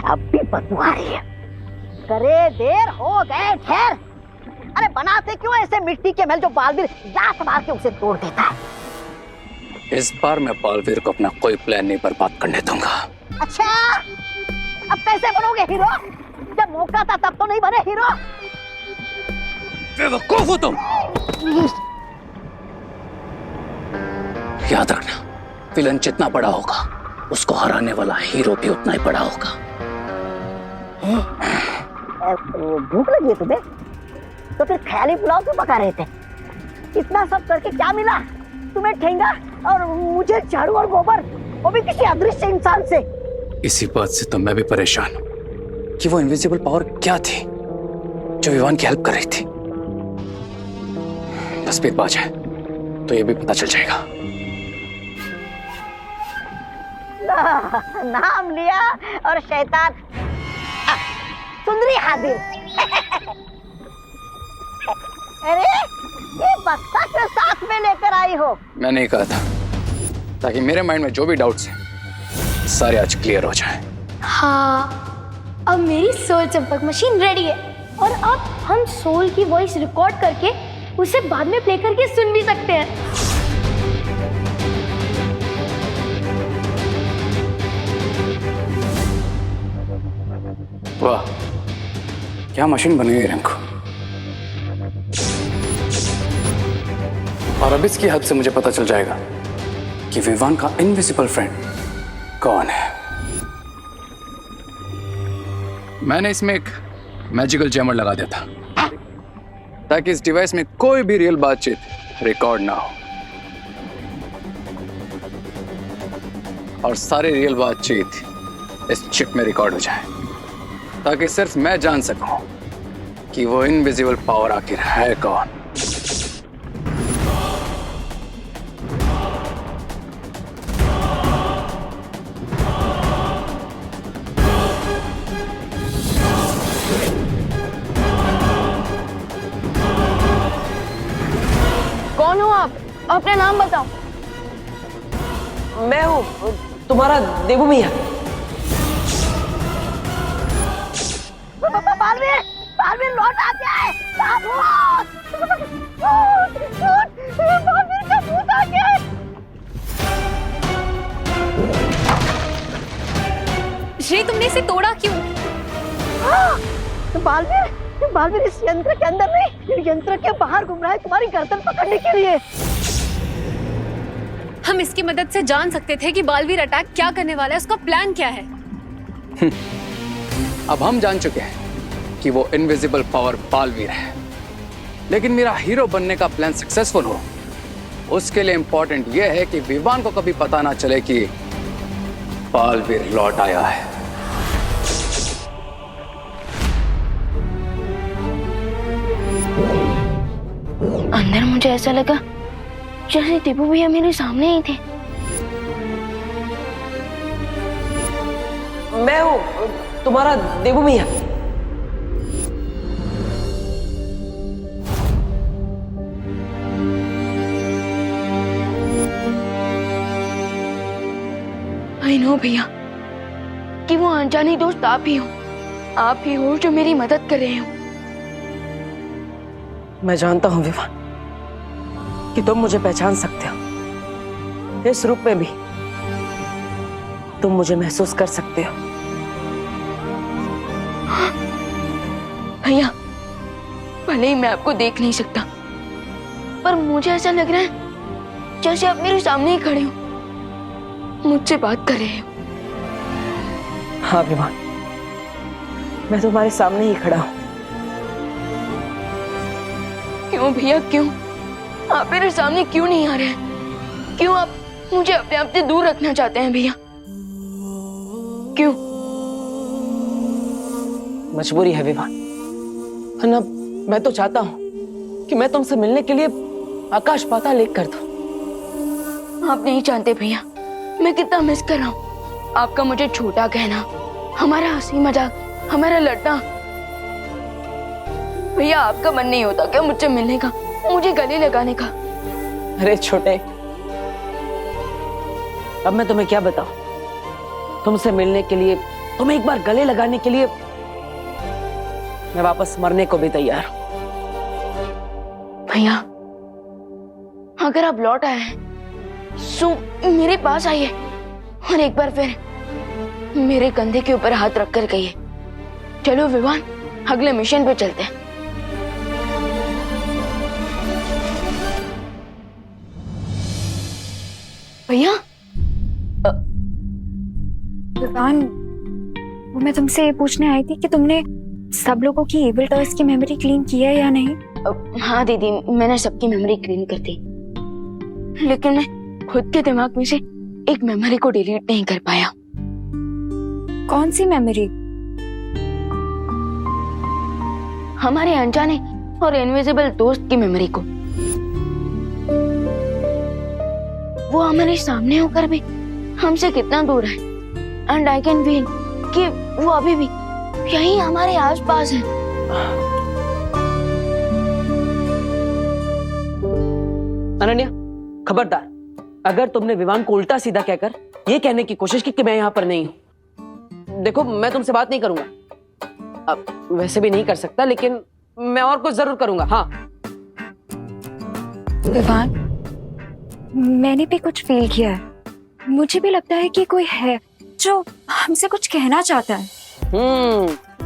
Speaker 4: अब भी बदबू आ रही है। करे देर हो गए खैर। अरे बनाते क्यों ऐसे मिट्टी के महल जो बालवीर लात मार के उसे तोड़ देता है।
Speaker 5: इस बार मैं बालवीर को अपना कोई प्लान नहीं बर्बाद करने दूंगा।
Speaker 4: अच्छा, अब कैसे बनोगे हीरो? जब मौका था तब तो नहीं बने हीरो।
Speaker 5: बेवकूफ हो तुम। याद रखना, विलन जितना बड़ा होगा उसको हराने वाला हीरो भी उतना ही बड़ा होगा।
Speaker 4: भूख लगी है तुम्हें? तो फिर ख्याली पुलाव क्यों पका रहे थे? इतना सब करके क्या मिला तुम्हें? ठेंगा और मुझे झाड़ू और गोबर, वो भी किसी अदृश्य इंसान से।
Speaker 5: इसी बात से तो मैं भी परेशान हूं कि वो इनविजिबल पावर क्या थी जो विवान की हेल्प कर रही थी। बस पेट पा जाए तो ये भी पता चल जाएगा।
Speaker 4: नाम लिया और शैतान सुंदरी हाजिर। अरे ये बक्सा के साथ में लेकर आई हो?
Speaker 5: मैंने ही कहा था ताकि मेरे माइंड में जो भी डाउट्स हैं सारे आज क्लियर हो जाएं।
Speaker 15: हाँ, अब मेरी सोल चंपक मशीन रेडी है और अब हम सोल की वॉइस रिकॉर्ड करके उसे बाद में प्ले करके सुन भी सकते हैं।
Speaker 5: वाह, क्या मशीन बन गई रिंकू। और अब इसकी हेल्प से मुझे पता चल जाएगा कि विवान का इनविजिबल फ्रेंड कौन है। मैंने इसमें एक मैजिकल जैमर लगा दिया था ताकि इस डिवाइस में कोई भी रियल बातचीत रिकॉर्ड ना हो और सारी रियल बातचीत इस चिप में रिकॉर्ड हो जाए, ताकि सिर्फ मैं जान सकूं कि वो इनविजिबल पावर आखिर है कौन।
Speaker 2: कौन हो आप? अपना नाम बताओ।
Speaker 1: मैं हूँ तुम्हारा देवू मिया।
Speaker 4: बालवीर, बालवीर लौट आ जाए। बालवीर का भूत आ गया है।
Speaker 11: श्री, तुमने इसे तोड़ा क्यों?
Speaker 4: बालवीर इस यंत्र के अंदर नहीं, यंत्र के बाहर घूम रहा है तुम्हारी गर्दन पकड़ने के लिए।
Speaker 11: हम इसकी मदद से जान सकते थे कि बालवीर अटैक क्या करने वाला है, उसका प्लान क्या है।
Speaker 5: अब हम जान चुके हैं कि वो इनविजिबल पावर बालवीर है, लेकिन मेरा हीरो बनने का प्लान सक्सेसफुल हो उसके लिए इंपॉर्टेंट यह है कि विवान को कभी पता ना चले कि बालवीर लौट आया है।
Speaker 2: अंदर मुझे ऐसा लगा जैसे टिपू भैया मेरे सामने ही थे।
Speaker 1: मैं हूँ तुम्हारा देवू मिया।
Speaker 2: आई नो भैया कि वो अनजानी दोस्त आप ही हो जो मेरी मदद कर रहे हो।
Speaker 1: मैं जानता हूँ विवान कि तुम मुझे पहचान सकते हो। इस रूप में भी तुम मुझे महसूस कर सकते हो।
Speaker 2: भैया, भले ही मैं आपको देख नहीं सकता, पर मुझे ऐसा लग रहा है जैसे आप मेरे सामने ही खड़े हो, मुझसे बात कर रहे हो।
Speaker 1: हाँ विवान, मैं तुम्हारे सामने ही खड़ा हूँ।
Speaker 2: क्यों भैया, क्यों आप मेरे सामने क्यों नहीं आ रहे हैं? क्यों आप मुझे अपने आप से दूर रखना चाहते हैं भैया? क्यों?
Speaker 1: मजबूरी है विवान, वरना मैं तो चाहता हूँ कि मैं तुमसे मिलने के लिए आकाश पाताल एक कर दूं।
Speaker 2: आप नहीं जानते भैया मैं कितना मिस कर रहा हूँ आपका मुझे छोटा कहना, हमारा हंसी मजाक, हमारा लड़ना। भैया, आपका मन नहीं होता क्या मुझसे मिलने का, मुझे गले लगाने का?
Speaker 1: अरे छोटे, अब मैं तुम्हें क्या बताऊं? तुमसे मिलने के लिए, तुम्हें एक बार गले लगाने के लिए मैं वापस मरने को भी तैयार हूं।
Speaker 2: भैया, अगर आप लौट आए हैं सो मेरे पास आइए और एक बार फिर मेरे कंधे के ऊपर हाथ रखकर कहिए, चलो विवान, अगले मिशन पे चलते हैं। भैया,
Speaker 3: विवान, वो मैं तुमसे ये पूछने आई थी कि तुमने सब लोगों की एबल टॉयज की मेमोरी क्लीन की है या नहीं?
Speaker 2: हाँ दीदी, मैंने सबकी मेमोरी क्लीन कर दी, लेकिन मैं खुद के दिमाग में से एक मेमोरी को डिलीट नहीं कर पाया।
Speaker 3: कौन सी मेमोरी?
Speaker 2: हमारे अनजाने और इनविजिबल दोस्त की मेमोरी को। वो हमारे सामने होकर भी हमसे कितना दूर है, एंड आई कैन फील कि वो अभी भी यहीं हमारे आसपास है।
Speaker 1: अनन्या, खबरदार, अगर तुमने विवान को उल्टा सीधा कहकर ये कहने की कोशिश की कि मैं यहाँ पर नहीं हूँ। देखो, मैं तुमसे बात नहीं करूंगा, अब वैसे भी नहीं कर सकता, लेकिन मैं और कुछ जरूर करूंगा। हाँ
Speaker 3: विवान, मैंने भी कुछ फील किया है। मुझे भी लगता है कि कोई है जो हमसे कुछ कहना चाहता है।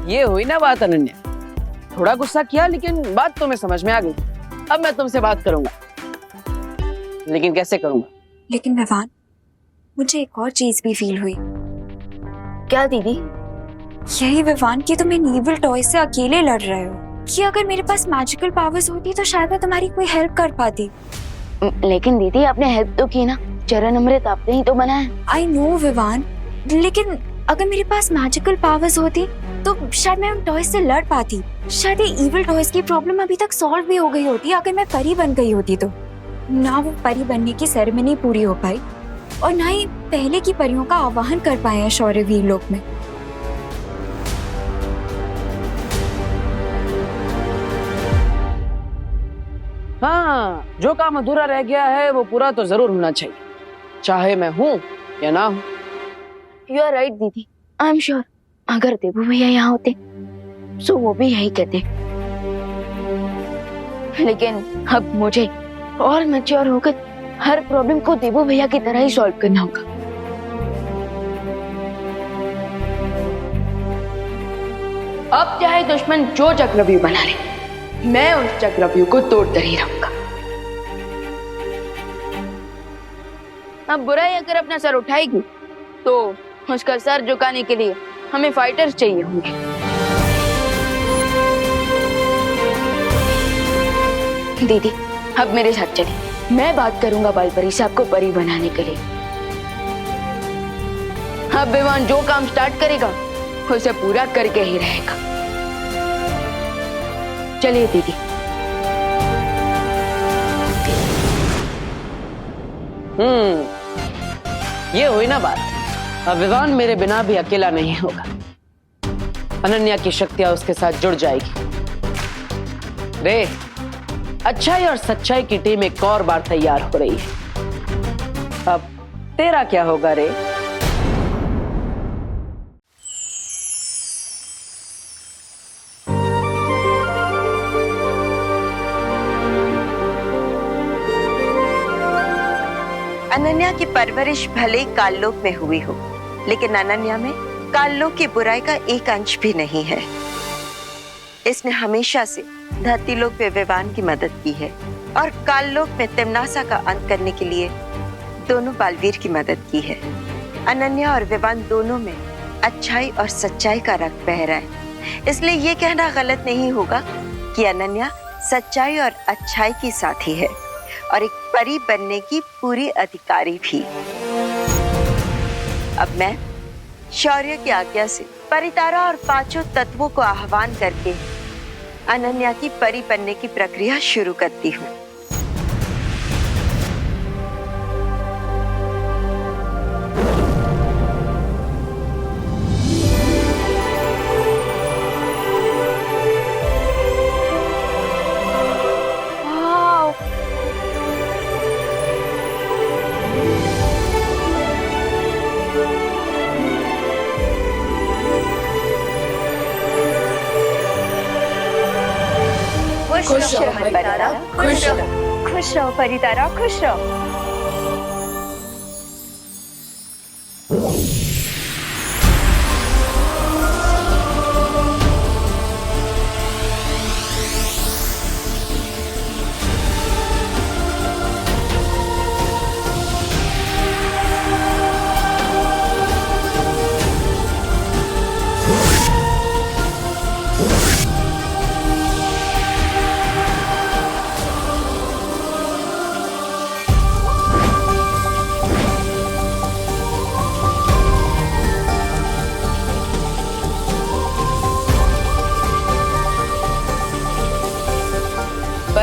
Speaker 1: ये हुई ना बात अनन्या। थोड़ा गुस्सा किया, लेकिन बात तुम्हें समझ में आ गई। अब मैं तुमसे बात करूंगा, लेकिन कैसे करूंगा?
Speaker 3: लेकिन विवान, मुझे एक और चीज भी फील हुई।
Speaker 2: क्या दीदी?
Speaker 3: यही विवान कि तुम इन इविल टॉय से अकेले लड़ रहे हो, कि अगर मेरे पास मैजिकल पावर्स होती तो शायद मैं तुम्हारी कोई हेल्प कर पाती।
Speaker 2: लेकिन दीदी, आपने हेल्प तो की ना, चरण अमृत आपने ही तो बनाया।
Speaker 3: आई नो विवान, लेकिन अगर मेरे पास मैजिकल पावर्स होती तो शायद मैं उन टॉयज से लड़ पाती। शायद ये इविल टॉयज की प्रॉब्लम अभी तक सॉल्व भी हो गई होती अगर मैं परी बन गई होती। तो ना वो परी बनने की सेरेमनी पूरी हो पाई, और ना ही पहले की परियों का आवाहन कर पाए हैं शौर्यवीर लोक में।
Speaker 1: हाँ, जो काम अधूरा रह गया है वो पूरा तो जरूर होना चाहिए, चाहे मैं हूँ या ना हूँ।
Speaker 2: यू आर राइट दीदी, आई एम श्योर अगर देवू भैया यहाँ होते तो वो भी यही कहते। लेकिन अब मुझे और मैच्योर होकर हर प्रॉब्लम को देवू भैया की तरह ही सॉल्व करना होगा। अब चाहे दुश्मन जो चक्रव्यूह बना ले, मैं उस चक्रव्यूह को तोड़कर ही रहूंगा। अब बुराई अगर अपना सर उठाएगी तो उसका सर झुकाने के लिए हमें फाइटर्स चाहिए होंगे। दीदी, अब मेरे साथ चलिए, मैं बात करूंगा बालपरी से आपको परी बनाने के लिए। अब विवान जो काम स्टार्ट करेगा उसे पूरा करके ही रहेगा। चलिए दीदी।
Speaker 1: ये हुई ना बात। अब विवान मेरे बिना भी अकेला नहीं होगा, अनन्या की शक्तियां उसके साथ जुड़ जाएगी। रे, अच्छाई और सच्चाई की टीम एक और बार तैयार हो रही है। अब तेरा क्या होगा रे?
Speaker 10: अनन्या की परवरिश भले ही काललोक में हुई हो, लेकिन अनन्या में काललोक की बुराई का एक अंश भी नहीं है। इसने हमेशा से धरतीलोक में विवान की मदद की है और काललोक में तिमनासा का अंत करने के लिए दोनों बालवीर की मदद की है। अनन्या और विवान दोनों में अच्छाई और सच्चाई का रक्त बह रहा है, इसलिए ये कहना गलत नहीं होगा कि अनन्या सच्चाई और अच्छाई की साथी है और एक परी बनने की पूरी अधिकारी भी। अब मैं शौर्य की आज्ञा से परितारा और पांचों तत्वों को आह्वान करके अनन्या की परी बनने की प्रक्रिया शुरू करती हूँ। खुश रहो परितारा, खुश रहो।
Speaker 3: खुश रहो परितारा, खुश रहो।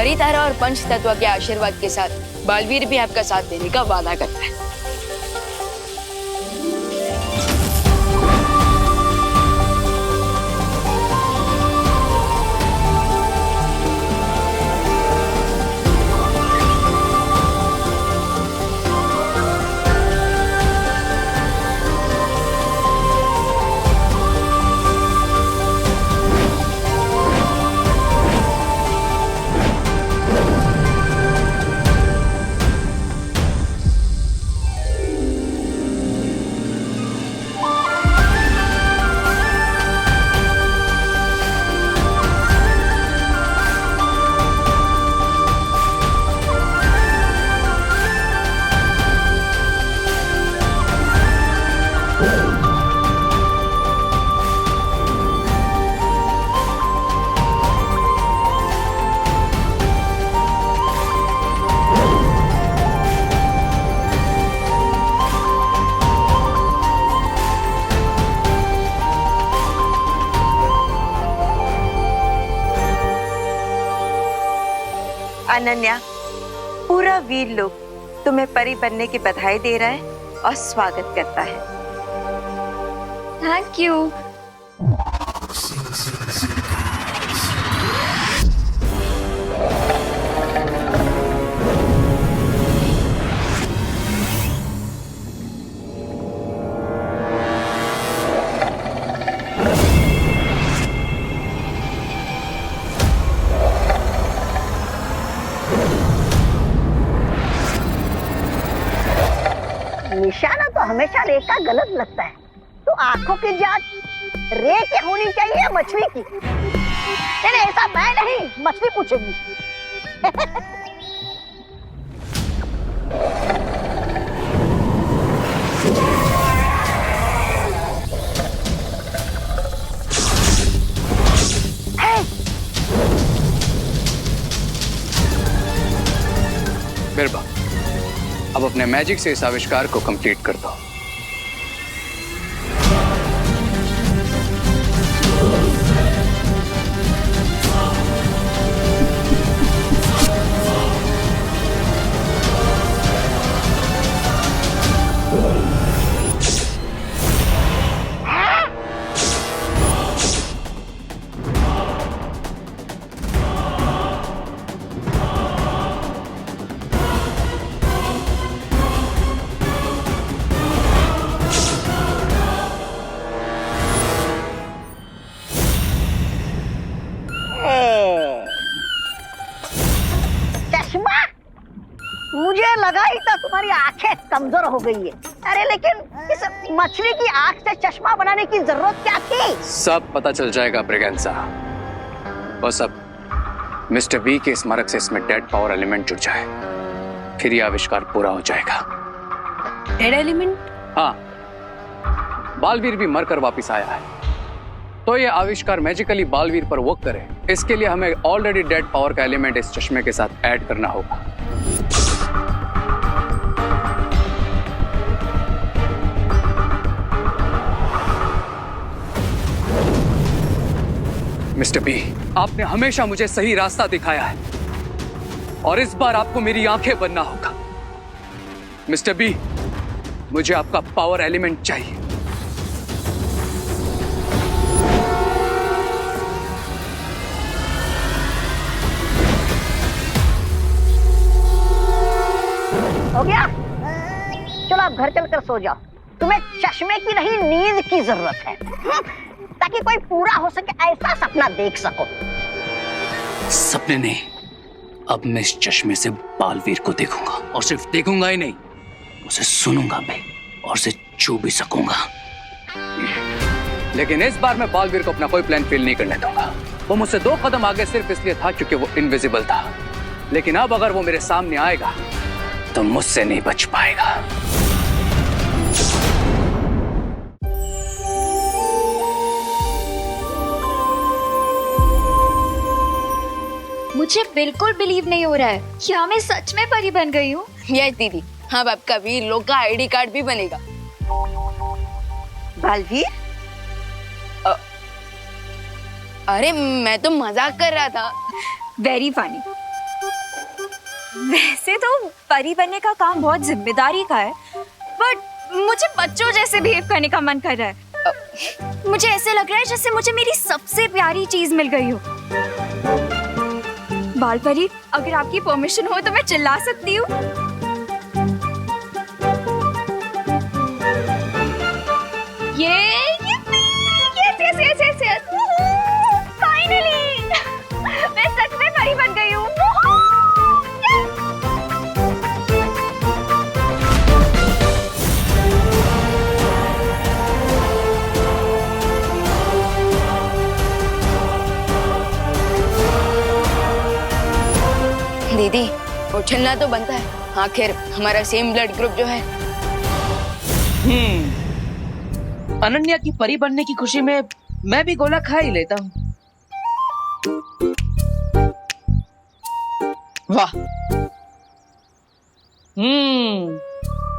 Speaker 12: परी तारा और पंच तत्व के आशीर्वाद के साथ बालवीर भी आपका साथ देने का वादा करता है।
Speaker 10: अनन्या, पूरा वीर लोग तुम्हें परी बनने की बधाई दे रहा है और स्वागत करता है।
Speaker 3: Thank you.
Speaker 4: निशाना तो हमेशा रे का गलत लगता है, तो आंखों की जांच रे की होनी चाहिए या मछली की? नहीं, ऐसा मैं नहीं, मछली पूछेगी।
Speaker 5: बिरबा, अब अपने मैजिक से इस आविष्कार को कंप्लीट कर दो।
Speaker 4: चश्मा? मुझे लगा ही था तुम्हारी आंखें कमजोर हो गई है। अरे लेकिन इस मछली की आंख से चश्मा बनाने की जरूरत क्या थी?
Speaker 5: सब पता चल जाएगा ब्रिगेंसा। बस अब मिस्टर बी के स्मारक से इसमें डेड पावर एलिमेंट जुड़ जाए, फिर यह आविष्कार पूरा हो जाएगा।
Speaker 11: Dead element?
Speaker 5: हाँ, बालवीर भी मरकर वापिस आया है, तो ये आविष्कार मैजिकली बालवीर पर वर्क करे, इसके लिए हमें ऑलरेडी डेड पावर का एलिमेंट इस चश्मे के साथ ऐड करना होगा। मिस्टर बी, आपने हमेशा मुझे सही रास्ता दिखाया है और इस बार आपको मेरी आंखें बनना होगा। मिस्टर बी, मुझे आपका पावर एलिमेंट चाहिए।
Speaker 4: हो गया? चलो आप घर चलकर सो जाओ। तुम्हें चश्मे की नहीं, नींद की जरूरत है, ताकि कोई पूरा हो सके ऐसा सपना देख सको।
Speaker 5: सपने नहीं, अब मैं इस चश्मे से बालवीर को देखूंगा, और सिर्फ देखूंगा ही नहीं, उसे सुनूंगा भी और उसे छू भी सकूंगा। लेकिन इस बार मैं बालवीर को अपना कोई प्लान फेल नहीं करने दूंगा। वो मुझसे 2 कदम आगे सिर्फ इसलिए था क्योंकि वो इनविजिबल था, लेकिन अब अगर वो मेरे सामने आएगा तो मुझसे नहीं बच पाएगा।
Speaker 3: मुझे बिल्कुल बिलीव नहीं हो रहा है, क्या मैं सच में परी बन गई हूँ?
Speaker 12: यस दीदी, हाँ, आपका वीर लोग का आईडी कार्ड भी बनेगा।
Speaker 10: बालवीर?
Speaker 12: अरे मैं तो मजाक कर रहा था।
Speaker 3: Very funny. वैसे तो परी बनने का काम बहुत जिम्मेदारी का है, बट मुझे बच्चों जैसे बिहेव करने का मन कर रहा है। मुझे ऐसे लग रहा है जैसे मुझे मेरी सबसे प्यारी चीज मिल गई हो। बाल परी, अगर आपकी परमिशन हो तो मैं चिल्ला सकती हूँ? Yes. Finally! मैं सच में परी बन गई हूँ।
Speaker 2: दीदी, उछलना तो बनता है, आखिर हमारा सेम ब्लड ग्रुप जो है।
Speaker 1: अनन्या की परी बनने की खुशी में मैं भी गोला खा ही लेता हूँ। वाह,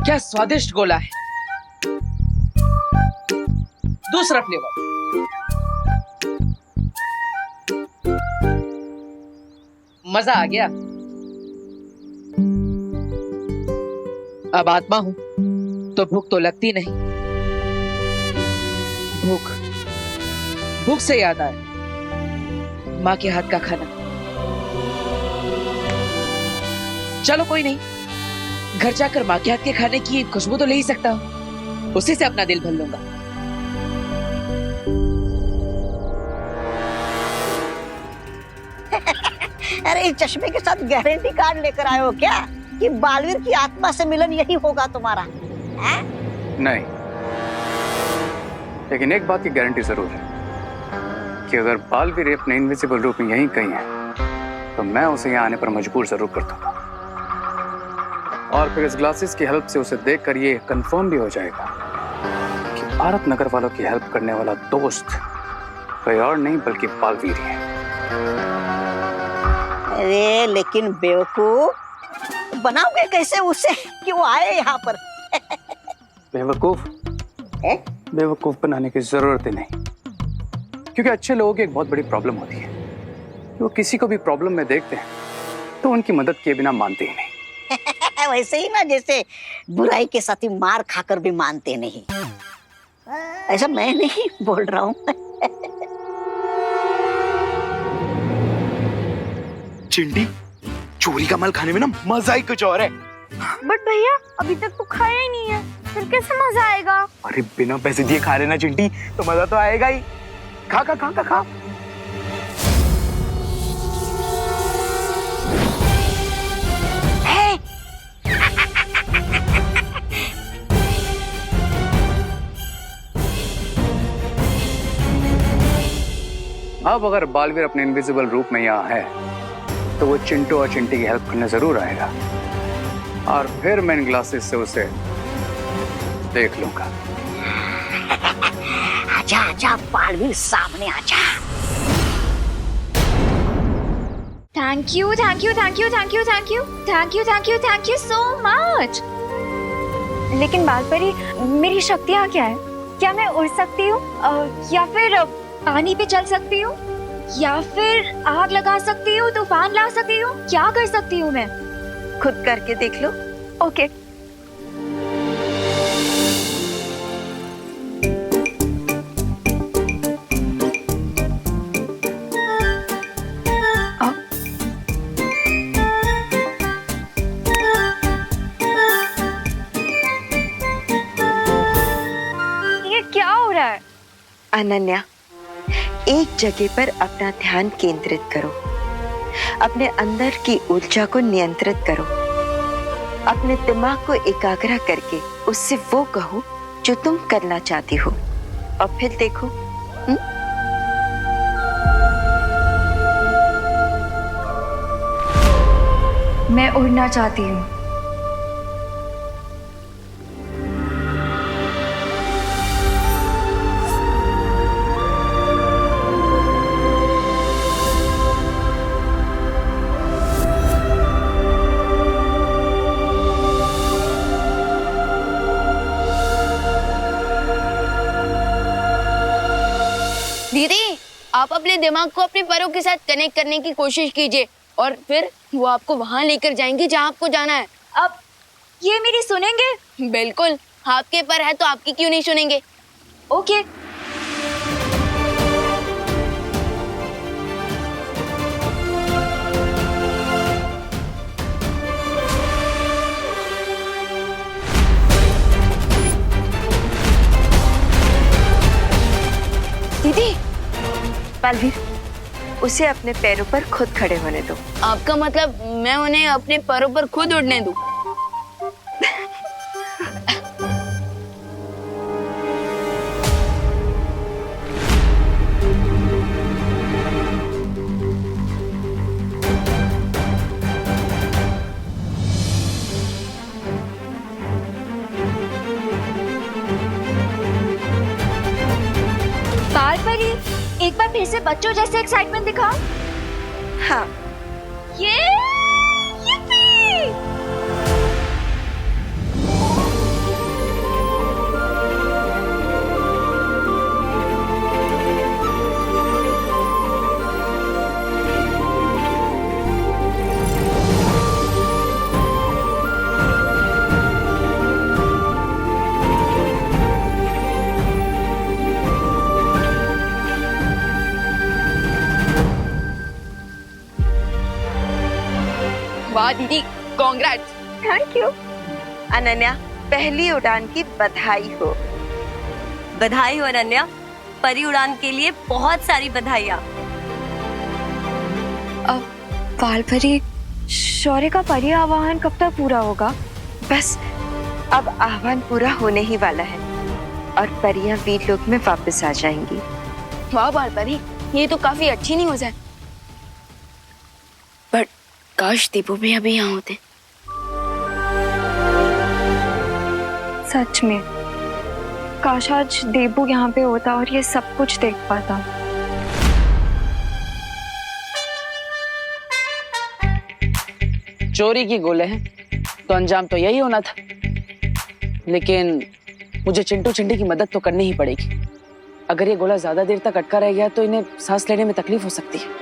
Speaker 1: क्या स्वादिष्ट गोला है। दूसरा फ्लेवर। मजा आ गया। अब आत्मा हूं तो भूख तो लगती नहीं। भूख से याद आया, माँ के हाथ का खाना। चलो कोई नहीं, घर जाकर माँ के हाथ के खाने की खुशबू तो ले ही सकता हूँ, उसी से अपना दिल भर लूंगा।
Speaker 4: अरे इस चश्मे के साथ गारंटी कार्ड लेकर आए हो क्या कि बालवीर की आत्मा से मिलन यही होगा तुम्हारा? है?
Speaker 5: नहीं, लेकिन एक बात की गारंटी जरूर है कि अगर बालवीर अपने इनविजिबल रूप में यहीं कहीं है तो मैं उसे यहाँ आने पर मजबूर जरूर कर दूंगा। और फिर इस ग्लासेस की हेल्प से उसे देखकर ये कंफर्म भी हो जाएगा कि भारत नगर वालों की हेल्प करने वाला दोस्त कोई और नहीं बल्कि बालवीर है।
Speaker 4: अरे लेकिन बेवकूफ, बनाओगे कैसे उसे कि वो आए यहाँ पर?
Speaker 5: बेवकूफ बनाने की जरूरत ही नहीं, क्योंकि अच्छे लोगों की एक बहुत बड़ी प्रॉब्लम होती है कि वो किसी को भी प्रॉब्लम में देखते हैं तो उनकी मदद किए बिना मानते ही नहीं।
Speaker 4: वैसे ही ना जैसे बुराई के साथी मार खाकर भी मानते नहीं। ऐसा मैं नहीं बोल रहा हूँ।
Speaker 16: चिंटी, चोरी का माल खाने में ना मजा ही कुछ और है।
Speaker 15: बट भैया अभी तक तो खाया ही नहीं है, फिर कैसे मजा आएगा?
Speaker 16: अरे बिना पैसे दिए खा लेना चिंटी, तो मजा तो आएगा ही। खा खा खा खा खा।
Speaker 5: अब अगर बालवीर अपने इनविजिबल रूप में यहाँ है तो वो चिंटू और चिंटी की हेल्प करने जरूर आएगा, और फिर मैं इन ग्लासेस से उसे देख लूंगा।
Speaker 4: आजा आजा बालवीर, सामने आजा।
Speaker 3: Thank you so much. लेकिन बाल परी, मेरी शक्तियाँ क्या है? क्या मैं उड़ सकती हूँ, या फिर पानी पे चल सकती हूँ, या फिर आग लगा सकती हूँ, तूफान ला सकती हूँ? क्या कर सकती हूँ मैं?
Speaker 10: खुद करके देख लो।
Speaker 3: ओके।
Speaker 10: ये क्या हो रहा है? अनन्या, एक जगह पर अपना ध्यान केंद्रित करो, अपने अंदर की ऊर्जा को नियंत्रित करो, अपने दिमाग को एकाग्र करके उससे वो कहो जो तुम करना चाहती हो, और फिर देखो।
Speaker 3: मैं उड़ना चाहती हूँ।
Speaker 2: दीदी, आप अपने दिमाग को अपने पैरों के साथ कनेक्ट करने की कोशिश कीजिए, और फिर वो आपको वहां लेकर जाएंगे जहां आपको जाना है।
Speaker 3: अब ये मेरी सुनेंगे?
Speaker 2: बिल्कुल, आपके पर है तो आपकी क्यों नहीं सुनेंगे।
Speaker 3: ओके।
Speaker 2: दीदी,
Speaker 10: बालवीर, उसे अपने पैरों पर खुद खड़े होने दो।
Speaker 2: आपका मतलब मैं उन्हें अपने पैरों पर खुद उड़ने दूं?
Speaker 3: बाल परी, एक बार फिर से बच्चों जैसे एक्साइटमेंट दिखाओ।
Speaker 10: हाँ।
Speaker 3: Yippee!
Speaker 2: वाह दीदी, कांग्रेट्स।
Speaker 10: Thank you. अनन्या, पहली उड़ान की बधाई हो।
Speaker 11: बधाई हो अनन्या, परी उड़ान के लिए बहुत सारी बधाइयाँ।
Speaker 3: अब बाल परी, शौर्य का परी आवाहन कब तक पूरा होगा?
Speaker 10: बस अब आह्वान पूरा होने ही वाला है और परियां वीर लोक में वापस आ जाएंगी।
Speaker 2: वाह बाल परी, ये तो काफी अच्छी न्यूज़ है। बट काश दीपू भी अभी यहाँ होते।
Speaker 3: सच में काश आज देबू यहाँ पे होता और ये सब कुछ देख पाता।
Speaker 1: चोरी की गोले हैं तो अंजाम तो यही होना था, लेकिन मुझे चिंटू चिंटी की मदद तो करनी ही पड़ेगी। अगर ये गोला ज्यादा देर तक अटका रह गया तो इन्हें सांस लेने में तकलीफ हो सकती है।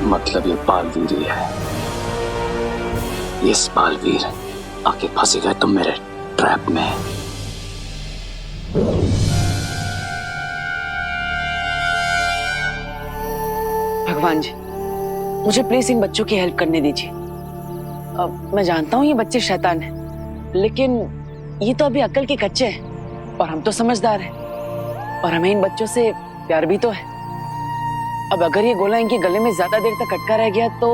Speaker 7: मतलब ये बालवीर ही है। इस बालवीर आके फंसे गए तुम मेरे ट्रैप में।
Speaker 1: भगवान जी, मुझे प्लीज इन बच्चों की हेल्प करने दीजिए। अब मैं जानता हूँ ये बच्चे शैतान हैं, लेकिन ये तो अभी अक्ल के कच्चे हैं और हम तो समझदार हैं और हमें इन बच्चों से प्यार भी तो है। अब अगर ये गोला इनके गले में ज्यादा देर तक अटका रह गया तो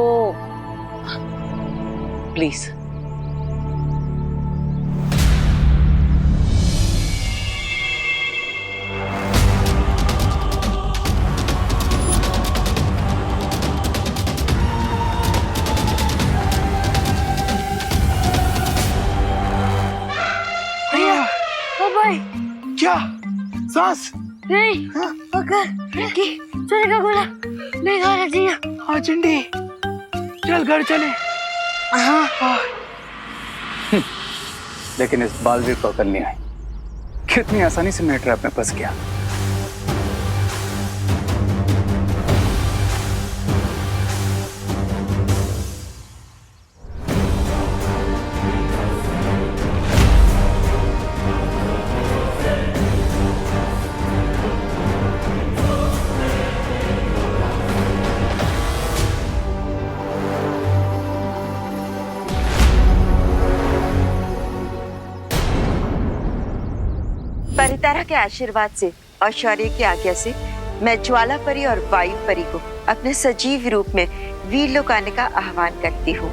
Speaker 1: प्लीज।
Speaker 9: क्या सांस
Speaker 15: नहीं, पकड़ कि चोरी का गोला नहीं खाना चाहिए।
Speaker 9: हाँ चिंटी, चल घर चले। हाँ।
Speaker 5: लेकिन इस बालवीर को अकल नहीं आई, कितनी आसानी से मैं ट्रैप में फंस गया।
Speaker 10: परितारा के आशीर्वाद से और शौर्य की आज्ञा से मैं ज्वाला परी और वायु परी को अपने सजीव रूप में वीर लोक आने का आह्वान करती हूँ।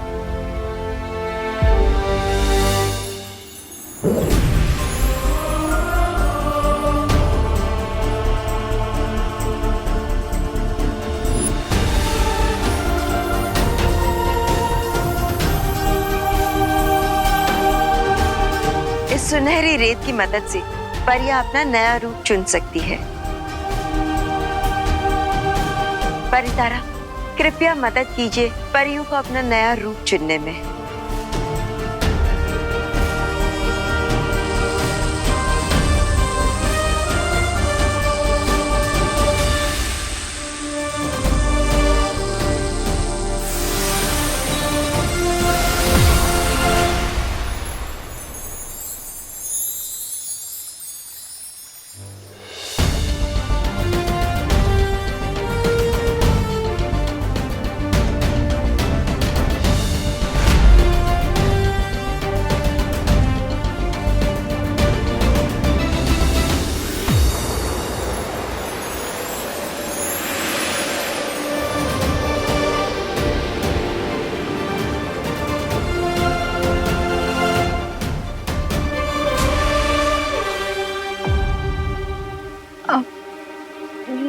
Speaker 10: इस सुनहरी रेत की मदद से परियां अपना नया रूप चुन सकती है। परितारा, कृपया मदद कीजिए परियों को अपना नया रूप चुनने में।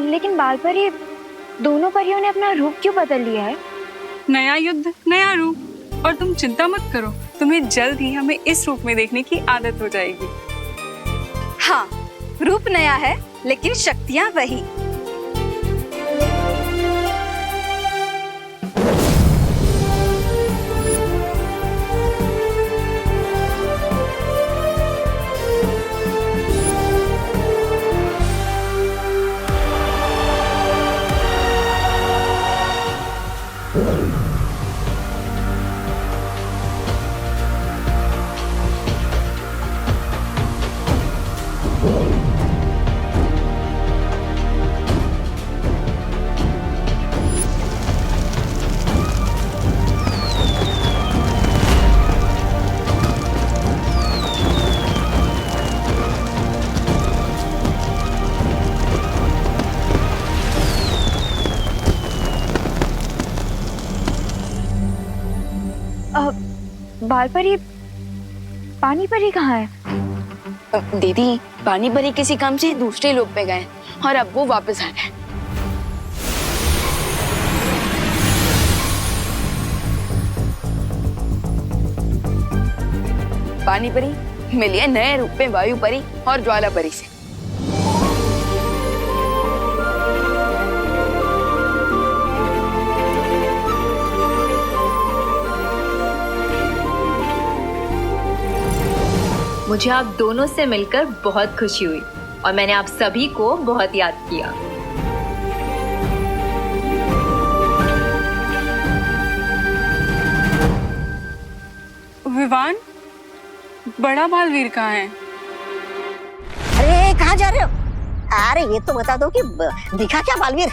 Speaker 3: लेकिन बाल परी, दोनों परियों ने अपना रूप क्यों बदल लिया है?
Speaker 8: नया युद्ध नया रूप, और तुम चिंता मत करो, तुम्हें जल्द ही हमें इस रूप में देखने की आदत हो जाएगी।
Speaker 3: हाँ, रूप नया है लेकिन शक्तियाँ वही। बाल परी, पानी परी कहाँ है?
Speaker 2: दीदी, पानी परी किसी काम से दूसरे लोक पे गए और अब वो वापस आ रहे हैं। पानी परी मिलिए नए रूप में वायु परी और ज्वाला परी से।
Speaker 17: मुझे आप दोनों से मिलकर बहुत खुशी हुई और मैंने आप सभी को बहुत याद किया।
Speaker 8: विवान, बड़ा बालवीर कहाँ है?
Speaker 4: अरे कहाँ जा रहे हो? अरे ये तो बता दो कि दिखा क्या बालवीर?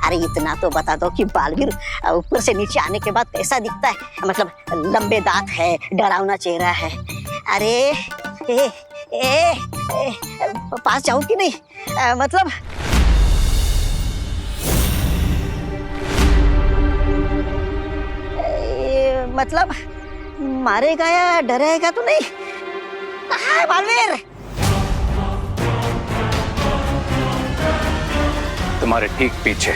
Speaker 4: अरे इतना तो बता दो कि बालवीर ऊपर से नीचे आने के बाद कैसा दिखता है, मतलब लंबे दांत है, डरावना चेहरा है। अरे पास जाऊं कि नहीं? मतलब मारेगा या डराएगा तो नहीं? कहाँ है बालवीर?
Speaker 5: तुम्हारे ठीक पीछे।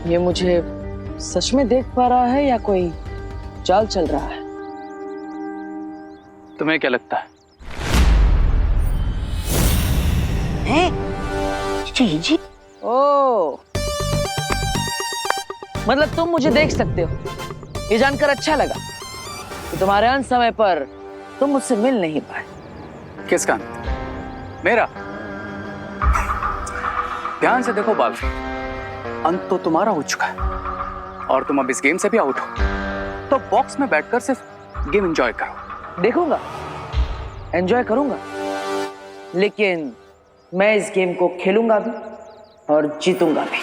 Speaker 1: ये मुझे सच में देख पा रहा है या कोई चाल चल रहा है?
Speaker 5: तुम्हें क्या लगता है?
Speaker 4: जी।
Speaker 1: ओ, मतलब तुम मुझे देख सकते हो। ये जानकर अच्छा लगा कि तुम्हारे अंत समय पर तुम मुझसे मिल नहीं पाए।
Speaker 5: किसका? मेरा? ध्यान से देखो बाल, अंत तो तुम्हारा हो चुका है और तुम अब इस गेम से भी आउट हो, तो बॉक्स में बैठकर सिर्फ गेम एंजॉय करो।
Speaker 1: देखूंगा, एंजॉय करूंगा, लेकिन मैं इस गेम को खेलूंगा भी और जीतूंगा भी।